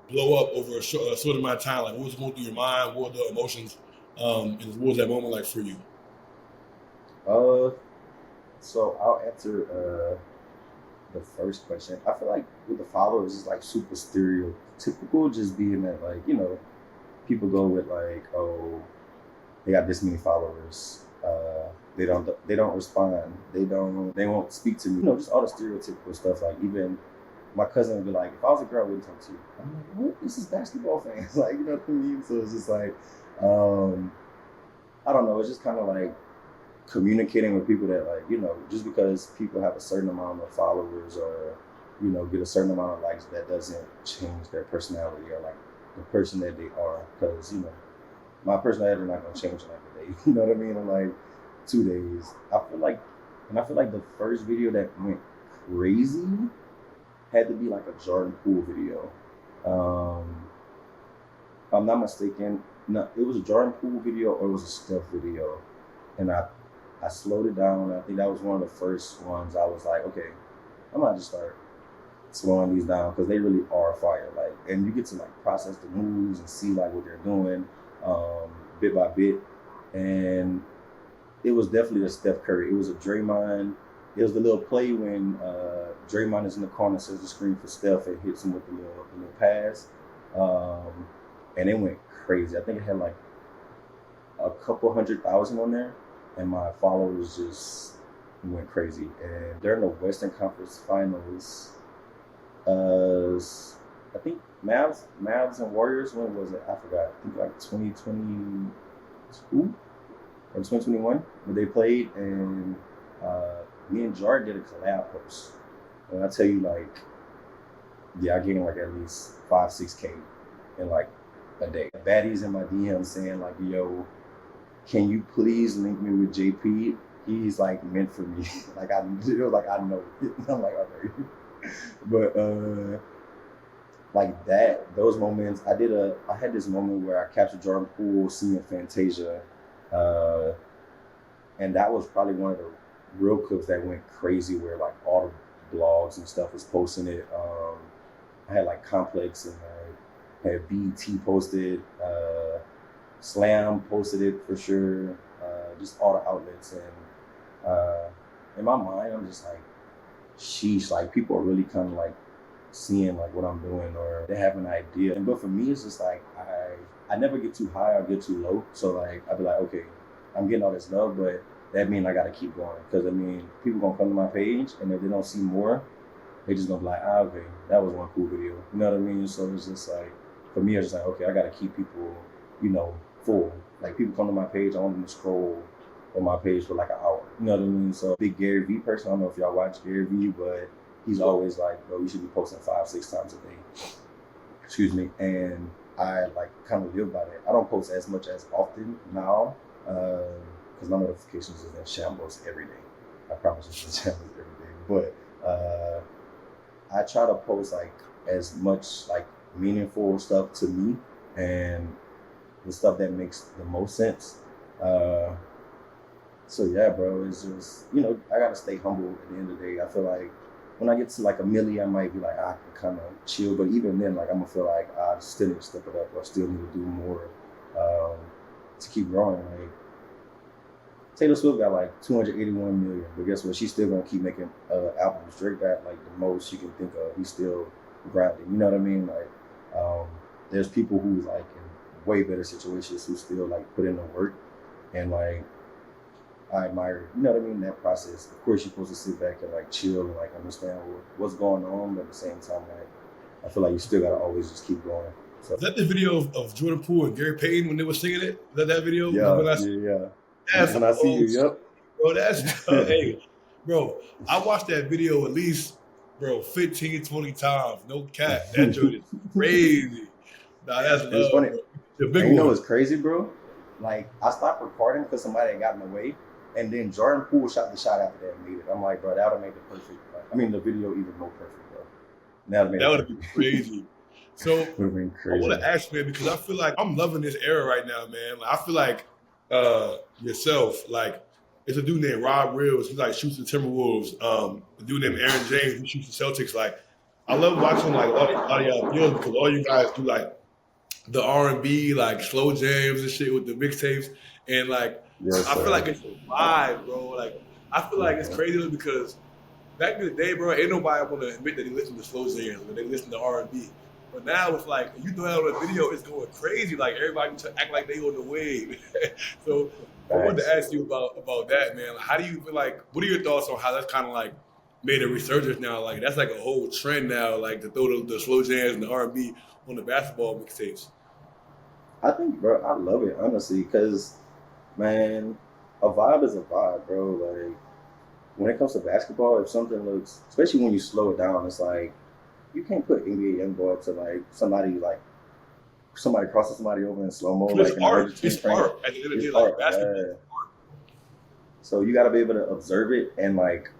blow up over a short amount of time. Like, what was going through your mind? What were the emotions? And what was that moment like for you? So I'll answer the first question. I feel like with the followers, it's like super stereotypical, just being that like, people go with like, oh, they got this many followers. They don't respond. They won't speak to me. You know, just all the stereotypical stuff. Like even my cousin would be like, if I was a girl, I wouldn't talk to you. I'm like, what? This is basketball fans. Like, you know what I mean? So it's just like, I don't know. It's just kind of like communicating with people that like, you know, just because people have a certain amount of followers or, you know, get a certain amount of likes, that doesn't change their personality or like the person that they are. Because, you know, my personality is not going to change in like a day. You know what I mean? In like 2 days. I feel like the first video that went crazy had to be like a Jordan Poole video. If I'm not mistaken, no, it was a Jordan Poole video or it was a Steph video. And I slowed it down. I think that was one of the first ones I was like, okay, I'm gonna just start slowing these down because they really are fire. Like, and you get to like process the moves and see like what they're doing bit by bit. And it was definitely a Steph Curry. It was a Draymond. It was the little play when Draymond is in the corner, sets the screen for Steph and hits him with the little pass. And it went crazy. I think it had like a couple 100,000 on there, and my followers just went crazy. And during the Western Conference Finals, I think Mavs and Warriors, when was it? I forgot. I think like 2022 or 2021 when they played, and me and Jordan did a collab post. And I tell you, like, yeah, I gained like at least 5-6K in like a day. Baddies in my DM saying like, yo, can you please link me with JP? He's like meant for me. Like I know it. I'm like, okay. But like that, those moments, I had this moment where I captured Jordan Poole singing Fantasia. And that was probably one of the real clips that went crazy where like all the blogs and stuff was posting it. I had like Complex and had BET posted, Slam posted it for sure, just all the outlets. And in my mind, I'm just like, sheesh, like people are really kind of like seeing like what I'm doing or they have an idea. But for me, it's just like, I never get too high or get too low. So like, I'd be like, okay, I'm getting all this love, but that means I gotta keep going. Because I mean, people gonna come to my page and if they don't see more, they just gonna be like, okay, that was one cool video. You know what I mean? So it's just like, for me, it's just like, okay, I gotta keep people, you know, full. Like people come to my page, I want them to scroll on my page for like an hour. You know what I mean? So big Gary Vee person, I don't know if y'all watch Gary Vee, but he's always like, bro, you should be posting 5-6 times a day. Excuse me. And I like kind of live by that. I don't post as much as often now, because my notifications is in shambles every day. I promise it's in shambles every day. But I try to post like as much like meaningful stuff to me and the stuff that makes the most sense. So yeah, bro, it's just, you know, I gotta stay humble at the end of the day. I feel like when I get to like a milli, I might be like, I can kind of chill. But even then, like I'm gonna feel like I still need to step it up or still need to do more to keep growing. Like Taylor Swift got like 281 million, but guess what? She's still gonna keep making albums. Drake got like the most you can think of. He's still grinding. You know what I mean? Like there's people who's like in way better situations who still like put in the work, and like I admire, you know what I mean, that process. Of course, you're supposed to sit back and like chill and like understand what's going on, but at the same time, like I feel like you still gotta always just keep going. So is that the video of Jordan Poole and Gary Payton when they were singing it? Is that video? Yeah. That's when I see you, yep. Bro, that's hey, bro. I watched that video at least, bro, 15, 20 times. No cap. That joint is crazy. Nah, that's love. It's funny. Bro. The big and you one. know what's crazy, bro? Like I stopped recording because somebody had gotten away. And then Jordan Poole shot the shot after that and made it. I'm like, bro, that would have made the perfect. I mean, the video even more perfect, bro. That would have been crazy. So been crazy. I want to ask, man, because I feel like I'm loving this era right now, man. Like, I feel like yourself, like, it's a dude named Rob Reels. He like shoots the Timberwolves. A dude named Aaron James who shoots the Celtics. Like, I love watching like a lot of y'all videos because all you guys do like the R&B, like slow jams and shit with the mixtapes, and like. Yes, I feel like it's a vibe, bro. Like I feel like it's crazy because back in the day, bro, ain't nobody want to admit that they listen to slow jams when they listen to R&B. But now it's like you throw that on a video, it's going crazy. Like everybody act like they on the wave. So I wanted to ask you about that, man. How do you feel like? What are your thoughts on how that's kind of like made a resurgence now? Like that's like a whole trend now, like to throw the slow jams and the R&B on the basketball mixtapes. I think, bro, I love it honestly, because man, a vibe is a vibe, bro. Like when it comes to basketball, if something looks, especially when you slow it down, it's like you can't put NBA YoungBoy to like somebody crossing somebody over in slow mo, like It's art. It's art. At the end of the day, like basketball. Yeah. So you got to be able to observe it and like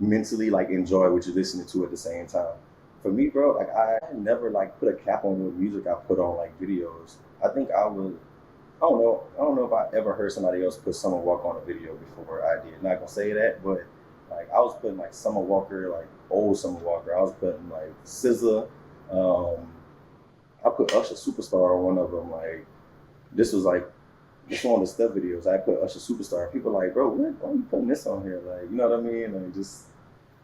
mentally like enjoy what you're listening to at the same time. For me, bro, like I never like put a cap on what music I put on like videos. I think I would. I don't know if I ever heard somebody else put Summer Walker on a video before I did. Not gonna say that, but like I was putting like Summer Walker, like old Summer Walker. I was putting like SZA. I put Usher Superstar on one of them. Like this was like just one of the step videos. I put Usher Superstar. People are like, bro, why are you putting this on here? Like, you know what I mean? Like just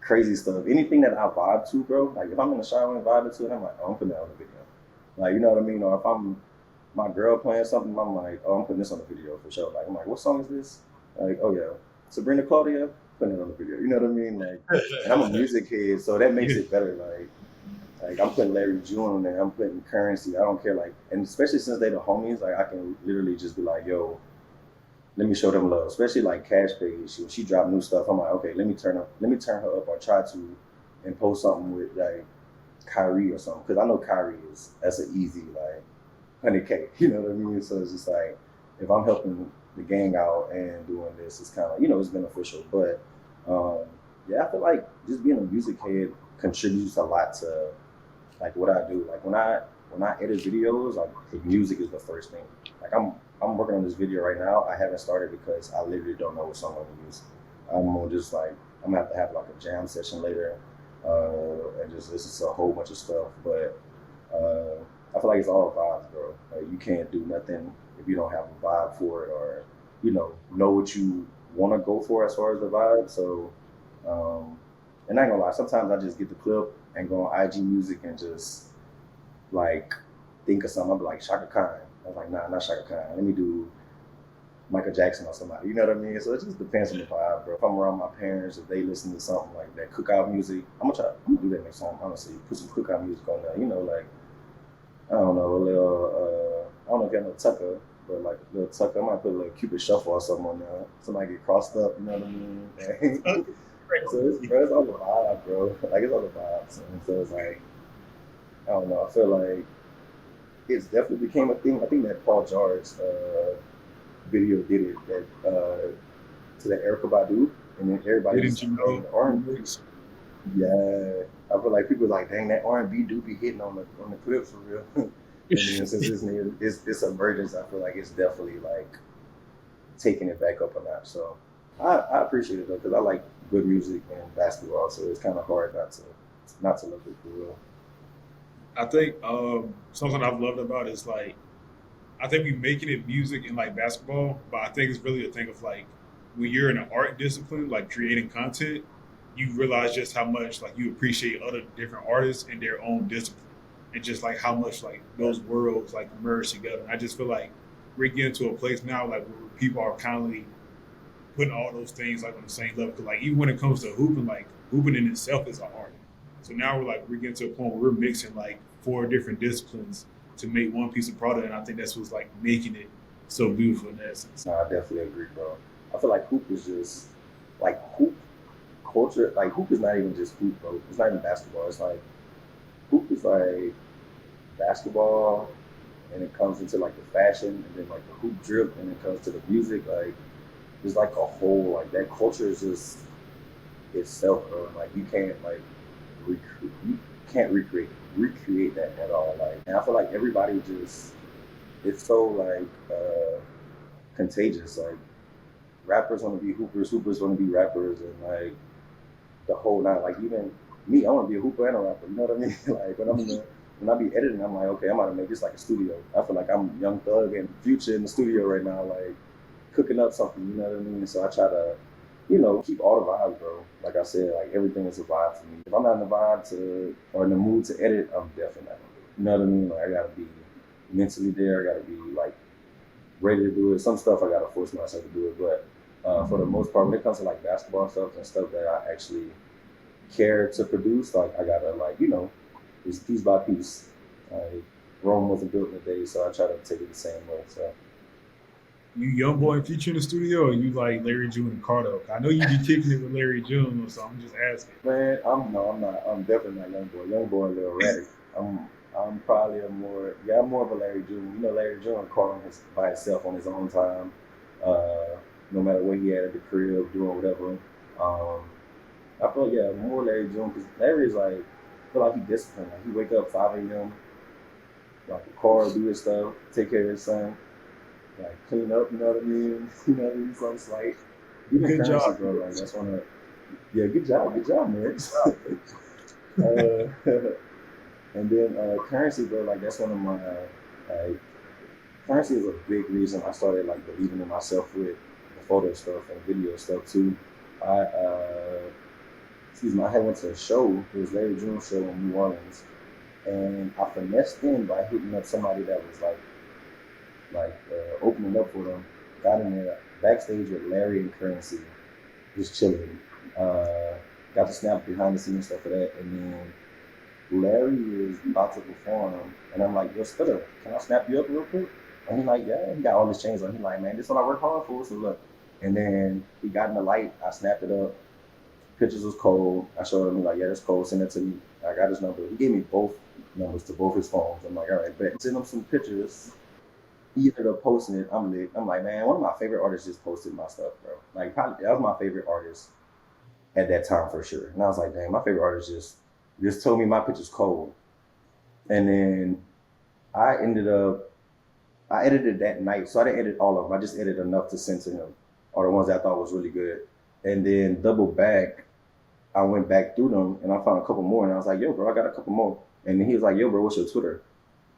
crazy stuff. Anything that I vibe to, bro. Like if I'm in the shower and vibing to it, I'm like, oh, I'm putting that on the video. Like, you know what I mean? Or if I'm my girl playing something, I'm like, oh, I'm putting this on the video for sure. Like, I'm like, what song is this? Like, oh yeah, Sabrina Claudia, putting it on the video. You know what I mean? Like, and I'm a music head, so that makes it better. Like I'm putting Larry June on there, I'm putting Currency. I don't care. Like, and especially since they the homies, like I can literally just be like, yo, let me show them love. Especially like Cash Page, when she dropped new stuff, I'm like, okay, let me turn her up or try to, and post something with like Kyrie or something, because I know Kyrie that's an easy like 100K, you know what I mean? So it's just like, if I'm helping the gang out and doing this, it's kind of, you know, it's beneficial. But yeah, I feel like just being a music head contributes a lot to like what I do. Like when I edit videos, like the music is the first thing. Like I'm working on this video right now. I haven't started because I literally don't know what song I'm gonna use. I'm gonna just like, I'm gonna have to have like a jam session later and just listen to a whole bunch of stuff. But I feel like it's all vibes, bro. Like you can't do nothing if you don't have a vibe for it, or you know what you want to go for as far as the vibe. So, and I ain't gonna lie, sometimes I just get the clip and go on IG Music and just like think of something. I'll be like Shaka Khan. I was like, nah, not Shaka Khan. Let me do Michael Jackson or somebody. You know what I mean? So it just depends on the vibe, bro. If I'm around my parents, if they listen to something like that cookout music, I'm gonna do that next time. Honestly, put some cookout music on there. You know, like. I don't know, a little, I don't know if you know Tucker, but like a little Tucker, I might put a little Cupid Shuffle or something on there. Somebody get crossed up, you know what I mean? So it's all the vibe, bro. Like it's all the vibes. And so it's like, I don't know, I feel like it's definitely became a thing. I think that Paul George video did it, that to the Erykah Badu, and then everybody Didn't you know? The R&B. Yeah, I feel like people are like, dang, that R&B do be hitting on the clips for real. And then since it's emergence, I feel like it's definitely like taking it back up a notch. So I appreciate it though, because I like good music and basketball, so it's kind of hard not to love it for real. I think something I've loved about it is like, I think we're making it music and like basketball, but I think it's really a thing of like, when you're in an art discipline, like creating content, you realize just how much like you appreciate other different artists and their own discipline, and just like how much like those worlds like merge together. And I just feel like we're getting to a place now like where people are kindly putting all those things like on the same level. Cause like even when it comes to hooping, like hooping in itself is an art. So now we're getting to a point where we're mixing like 4 different disciplines to make one piece of product, and I think that's what's like making it so beautiful in that sense. No, I definitely agree, bro. I feel like hoop is just like hoop culture. Like hoop is not even just hoop, bro. It's not even basketball. It's like hoop is like basketball, and it comes into like the fashion, and then like the hoop drip, and it comes to the music. Like it's like a whole like that culture is just itself, bro. Like you can't like recreate that at all. Like, and I feel like everybody just, it's so like contagious. Like rappers want to be hoopers want to be rappers, and like the whole night. Like even me, I want to be a hooper and a rapper. You know what I mean? Like when I be editing, I'm like, okay, I'm gonna make this like a studio. I feel like I'm Young Thug and Future in the studio right now, like cooking up something. You know what I mean? So I try to keep all the vibes, bro. Like I said, like everything is a vibe to me. If I'm not in the vibe or in the mood to edit, I'm definitely not gonna do it. You know what I mean? Like I gotta be mentally there. I gotta be like ready to do it. Some stuff I gotta force myself to do it, but for the most part, when it comes to like basketball stuff and stuff that I actually care to produce, like I gotta it's piece by piece. Like Rome wasn't built in a day, so I try to take it the same way. So. You young boy and future in the studio, or you like Larry June and Cardo? I know you be kicking it with Larry June, so I'm just asking. Man, I'm not. I'm definitely not young boy. Young boy a little erratic. I'm probably I'm more of a Larry June. Larry June caught by himself on his own time. No matter what he had at the crib, doing whatever. I feel more Larry June because Larry is like I feel like he disciplined. Like he wake up 5 a.m. like the car, do his stuff, take care of his son, like clean up. You know what I mean? So it's like even Good currency, job, bro. Like that's one of good job, Merix. And then currency, bro. Like that's one of my like currency is a big reason I started like believing in myself with the photo stuff and video stuff too. I had went to a show. It was Larry June's show in New Orleans, and I finessed in by hitting up somebody that was opening up for them. Got in there backstage with Larry and Currency, just chilling. Got to snap behind the scenes stuff for that, and then Larry is about to perform, and I'm like, yo, Spitter, can I snap you up real quick? And he's like, yeah, he got all his chains on. He's like, man, this is what I work hard for, so look. And then he got in the light, I snapped it up. Pictures was cold. I showed him, like, yeah, it's cold, send it to me. I got his number. He gave me both numbers to both his phones. I'm like, all right, bet. Send him some pictures. He ended up posting it. I'm lit. I'm like, man, one of my favorite artists just posted my stuff, bro. Like, probably, that was my favorite artist at that time for sure. And I was like, dang, my favorite artist just told me my picture's cold. And then I edited that night. So I didn't edit all of them. I just edited enough to send to him, or the ones that I thought was really good. And then double back, I went back through them and I found a couple more. And I was like, yo, bro, I got a couple more. And then he was like, yo, bro, what's your Twitter?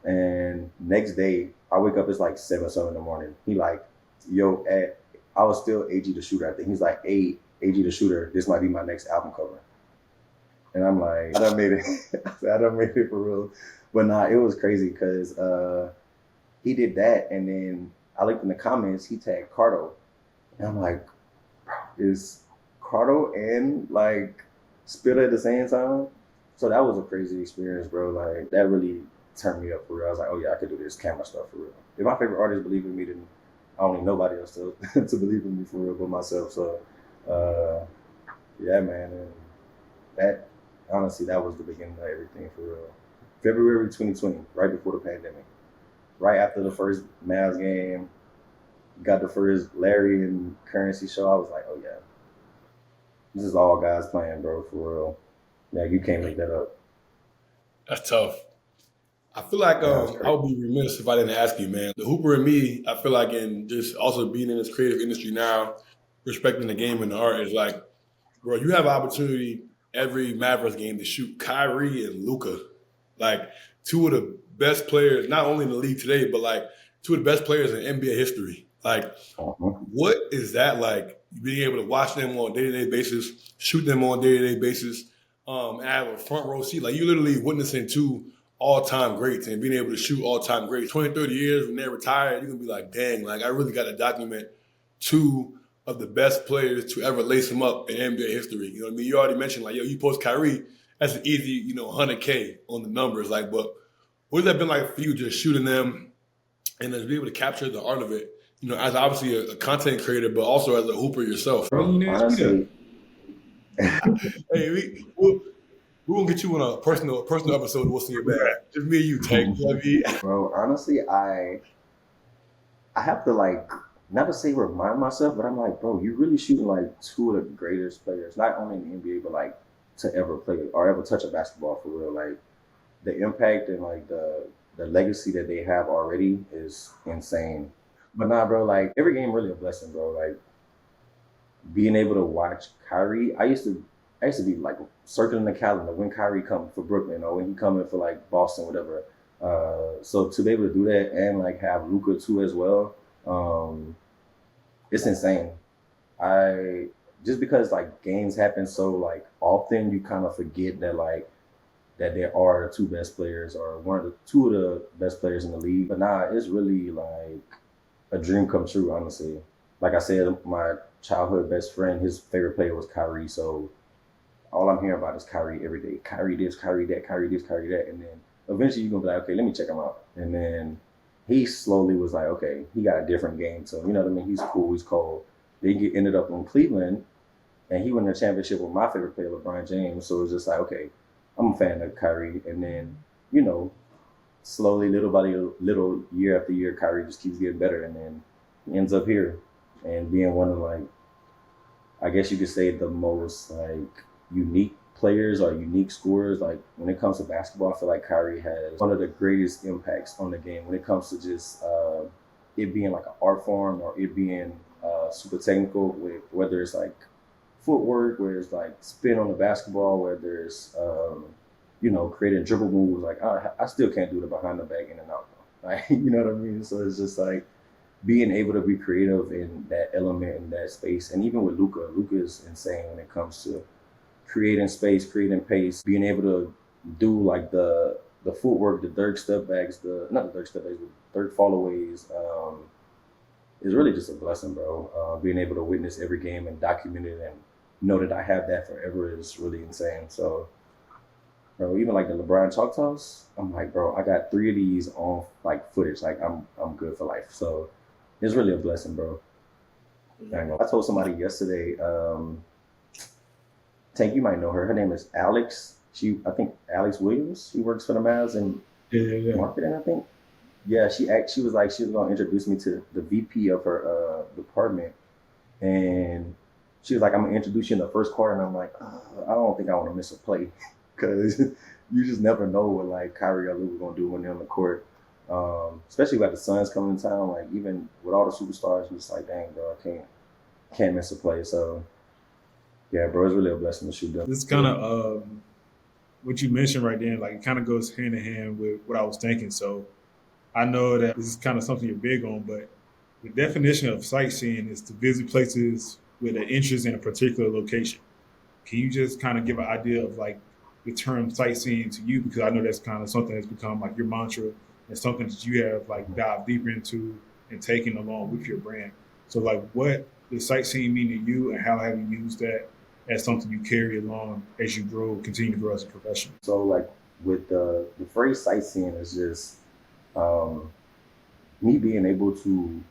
And next day, I wake up, it's like 7 in the morning. He like, yo, I was still AG the Shooter, I think. He's like, hey, AG the Shooter, this might be my next album cover. And I'm like, I done made it. I done made it for real. But nah, it was crazy because he did that. And then I looked in the comments, he tagged Cardo. And I'm like, bro, is Cardo and like Spitter at the same time? So that was a crazy experience, bro. Like that really turned me up for real. I was like, oh yeah, I could do this camera stuff for real. If my favorite artist believe in me, then I don't need nobody else to believe in me for real but myself. So yeah, man. And that honestly, that was the beginning of everything for real. February 2020, right before the pandemic. Right after the first Mavs game, got the first Larry and Currency show. I was like, oh yeah, this is all God's plan, bro, for real. Yeah, you can't make that up. That's tough. I feel like I would be remiss if I didn't ask you, man. The Hooper and me, I feel like in just also being in this creative industry now, respecting the game and the art is like, bro, you have an opportunity every Mavericks game to shoot Kyrie and Luka. Like two of the best players, not only in the league today, but like two of the best players in NBA history. Like, what is that like? Being able to watch them on a day-to-day basis, shoot them on a day-to-day basis, and have a front row seat. Like, you literally witnessing two all-time greats and being able to shoot all-time greats. 20, 30 years when they're retired, you're going to be like, dang, like, I really got to document two of the best players to ever lace them up in NBA history. You know what I mean? You already mentioned, like, yo, you post Kyrie, that's an easy, 100K on the numbers. Like, but what has that been like for you just shooting them and to be able to capture the art of it? As obviously a content creator, but also as a hooper yourself. Honestly, hey, we're gonna get you on a personal episode. We'll see you back. Just me and you, Tank. You know what I mean? Bro, honestly, I have to like not to say remind myself, but I'm like, bro, you really shooting like two of the greatest players, not only in the NBA, but like to ever play or ever touch a basketball for real. Like the impact and like the legacy that they have already is insane. But nah, bro, like every game really a blessing, bro. Like being able to watch Kyrie, I used to be like circling the calendar when Kyrie come for Brooklyn or when he coming for like Boston, whatever. So to be able to do that and like have Luka too as well, it's insane. just because like games happen so like often, you kind of forget that like that there are the two best players or two of the best players in the league. But nah, it's really like a dream come true, honestly. Like I said, my childhood best friend, his favorite player was Kyrie. So all I'm hearing about is Kyrie every day. Kyrie this, Kyrie that, Kyrie this, Kyrie that. And then eventually you're gonna be like, okay, let me check him out. And then he slowly was like, okay, he got a different game. So you know what I mean? He's cool, he's cold. Then he ended up in Cleveland and he won the championship with my favorite player, LeBron James. So it was just like, okay, I'm a fan of Kyrie. And then, you know, slowly, little by little, year after year, Kyrie just keeps getting better. And then he ends up here and being one of like, I guess you could say the most like unique players or unique scorers. Like when it comes to basketball, I feel like Kyrie has one of the greatest impacts on the game when it comes to just it being like an art form or it being super technical with whether it's like footwork, where it's like spin on the basketball, where there's you know, creating dribble moves. Like I still can't do the behind the back in and out. Like you know what I mean? So it's just like being able to be creative in that element in that space. And even with Luka is insane when it comes to creating space, creating pace, being able to do like the footwork, the Dirk step backs, not the Dirk step backs, but Dirk fallaways. Is really just a blessing, bro. Being able to witness every game and document it and know that I have that forever is really insane. So, bro, even like the LeBron Choctaws, I'm like, bro, I got 3 of these on like footage. Like I'm good for life. So it's really a blessing, bro. I told somebody yesterday, Tank, you might know her. Her name is Alex. I think Alex Williams. She works for the Mavs in marketing, I think. Yeah, she was like she was gonna introduce me to the VP of her department, and she was like, "I'm gonna introduce you in the first quarter," and I'm like, I don't think I want to miss a play because you just never know what like Kyrie or Luka gonna do when they're on the court, especially with the Suns coming in town. Like even with all the superstars, you're just like, dang, bro, I can't miss a play. So yeah, bro, it's really a blessing to shoot them. This kind of what you mentioned right there, like it kind of goes hand in hand with what I was thinking. So I know that this is kind of something you're big on, but the definition of sightseeing is to visit places with an interest in a particular location. Can you just kind of give an idea of like the term sightseeing to you? Because I know that's kind of something that's become like your mantra and something that you have like dived deeper into and taken along with your brand. So like what does sightseeing mean to you and how have you used that as something you carry along as you continue to grow as a professional? So like with the phrase sightseeing is just me being able to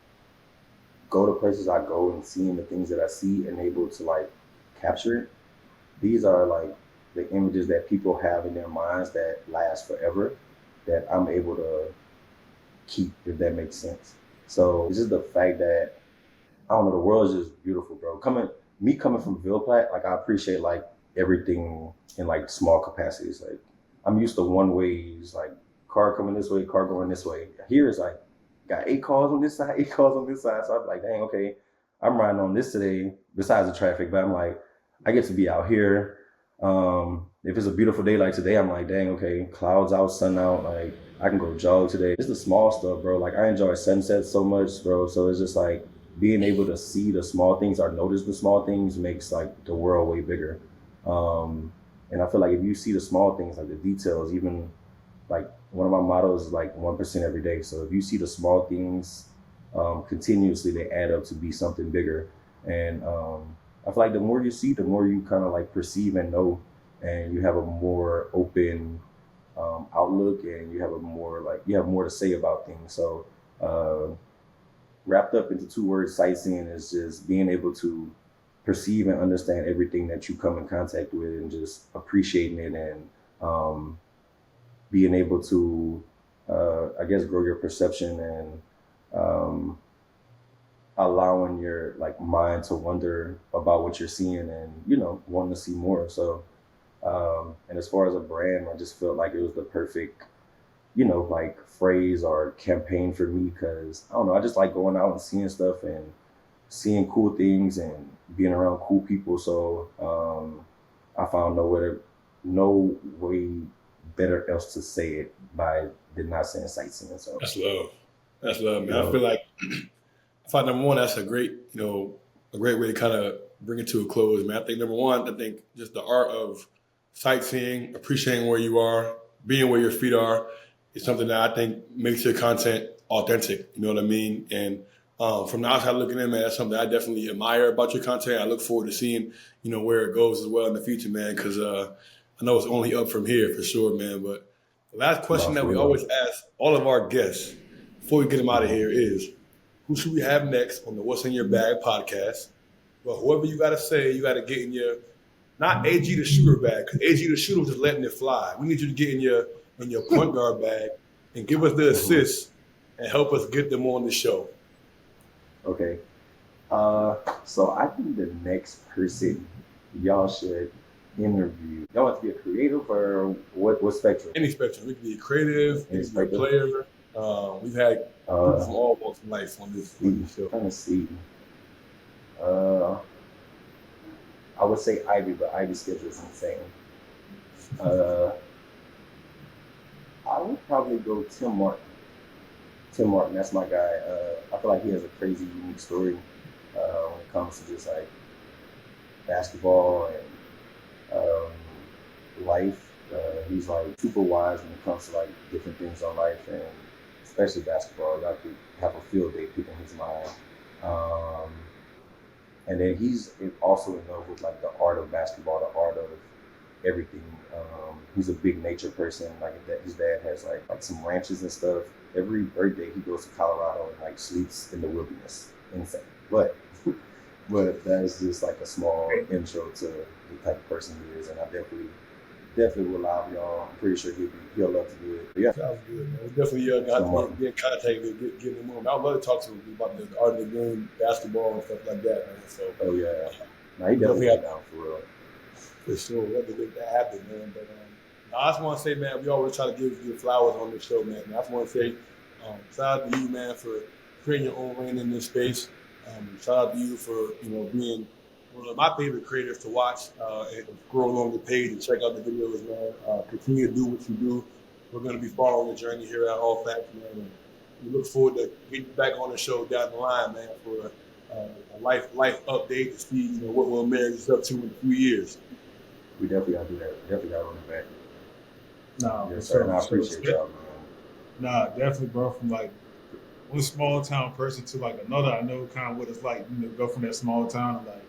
go to places I go and seeing the things that I see and able to like capture it. These are like the images that people have in their minds that last forever that I'm able to keep, if that makes sense. So it's just the fact that I don't know, the world is just beautiful, bro. Coming from Ville Platte, like I appreciate like everything in like small capacities. Like I'm used to one ways, like car coming this way, car going this way. Here is like got 8 cars on this side, 8 cars on this side. So I'm like, dang, okay, I'm riding on this today besides the traffic, but I'm like, I get to be out here. If it's a beautiful day like today, I'm like, dang, okay, clouds out, sun out, like I can go jog today. It's the small stuff, bro. Like I enjoy sunsets so much, bro. So it's just like being able to see the small things or notice the small things makes like the world way bigger. And I feel like if you see the small things, like the details, even like one of my mottos is like 1% every day. So if you see the small things continuously, they add up to be something bigger. And I feel like the more you see, the more you kind of like perceive and know, and you have a more open outlook, and you have more to say about things. So wrapped up into 2 words, sightseeing is just being able to perceive and understand everything that you come in contact with, and just appreciating it and being able to, I guess, grow your perception and allowing your like mind to wonder about what you're seeing and, you know, wanting to see more. So, and as far as a brand, I just felt like it was the perfect, you know, like phrase or campaign for me, because I don't know, I just like going out and seeing stuff and seeing cool things and being around cool people. So I found no way better else to say it than not saying sightseeing. So That's love. That's love, man. Yeah. I feel like, I find number one, that's a great way to kind of bring it to a close, man. I think number one, I think just the art of sightseeing, appreciating where you are, being where your feet are, is something that I think makes your content authentic. You know what I mean? And from the outside looking in, man, that's something I definitely admire about your content. I look forward to seeing, where it goes as well in the future, man, because I know it's only up from here for sure, man. But the last question that we always ask all of our guests before we get them out of here is, who should we have next on the What's in Your Bag podcast? Well, whoever you got to say, you got to get in your, not AG the shooter bag, because AG the shooter was just letting it fly. We need you to get in your point guard bag and give us the assists and help us get them on the show. Okay. So I think the next person y'all should interview, y'all want to be a creative or what spectrum? Any spectrum. We can be creative, we can be a player. We've had people from all walks of life on this show. Trying to see. I would say Ivy, but Ivy's schedule is insane. I would probably go Tim Martin. Tim Martin, that's my guy. I feel like he has a crazy, unique story when it comes to just like basketball and life. He's like super wise when it comes to like different things on life, and especially basketball. I could have a field day picking his mind. And then he's also in love with like the art of basketball, the art of everything. He's a big nature person. Like his dad has like some ranches and stuff. Every birthday he goes to Colorado and like sleeps in the wilderness. Insane. But that's just like a small intro to the type of person he is, and I definitely will allow y'all. I'm pretty sure he'll love to do it. But yeah, sounds good, man. We definitely got to get in contact with get him on. I'd love to talk to him about the art of the game, basketball, and stuff like that, man. So, he definitely got down for real. For sure, we'll have to make that happen, man. But I just want to say, man, we always try to give flowers on this show, man. And I just want to say, shout out to you, man, for creating your own lane in this space. Shout out to you for being one of my favorite creators to watch and scroll along the page and check out the videos, man. Continue to do what you do. We're going to be following your journey here at All Facts, man. And we look forward to getting you back on the show down the line, man, for a life update to see what Will Merix is up to in a few years. We definitely got to do that. Definitely got to run it back. No, yes, sir. And I appreciate y'all, man. Nah, definitely, bro. From like one small town person to like another, I know kind of what it's like, go from that small town and like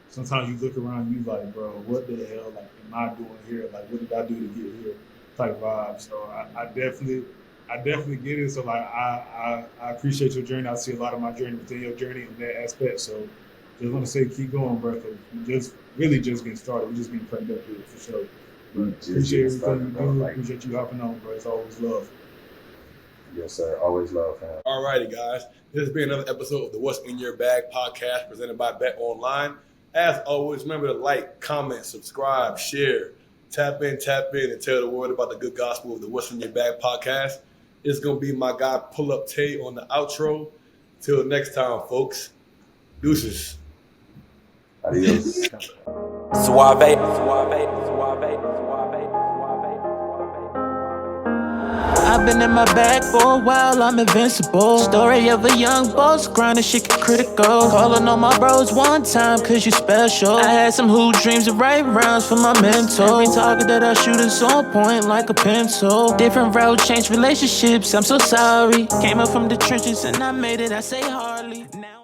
sometimes you look around, you like, bro, what the hell like am I doing here? Like, what did I do to get here? Type vibe. So I definitely get it. So like I appreciate your journey. I see a lot of my journey within your journey in that aspect. So just want to say keep going, bro. Cause we just getting started. We just getting cranked up here for sure. But appreciate everything you do. Appreciate you hopping on, bro. It's always love. Yes, sir. Always love, fam. All righty, guys. This has been another episode of the What's in Your Bag podcast presented by Bet Online. As always, remember to like, comment, subscribe, share, tap in, and tell the world about the good gospel of the What's in Your Bag podcast. It's going to be my guy, Pull Up Tay, on the outro. Till next time, folks. Deuces. Adios. Suave. I've been in my bag for a while, I'm invincible. Story of a young boss, grinding shit get critical. Calling on my bros one time, cause you special. I had some hoop dreams of right rounds for my mentor. Every target that I shoot is on point like a pencil. Different route, change relationships, I'm so sorry. Came up from the trenches and I made it, I say hardly. Now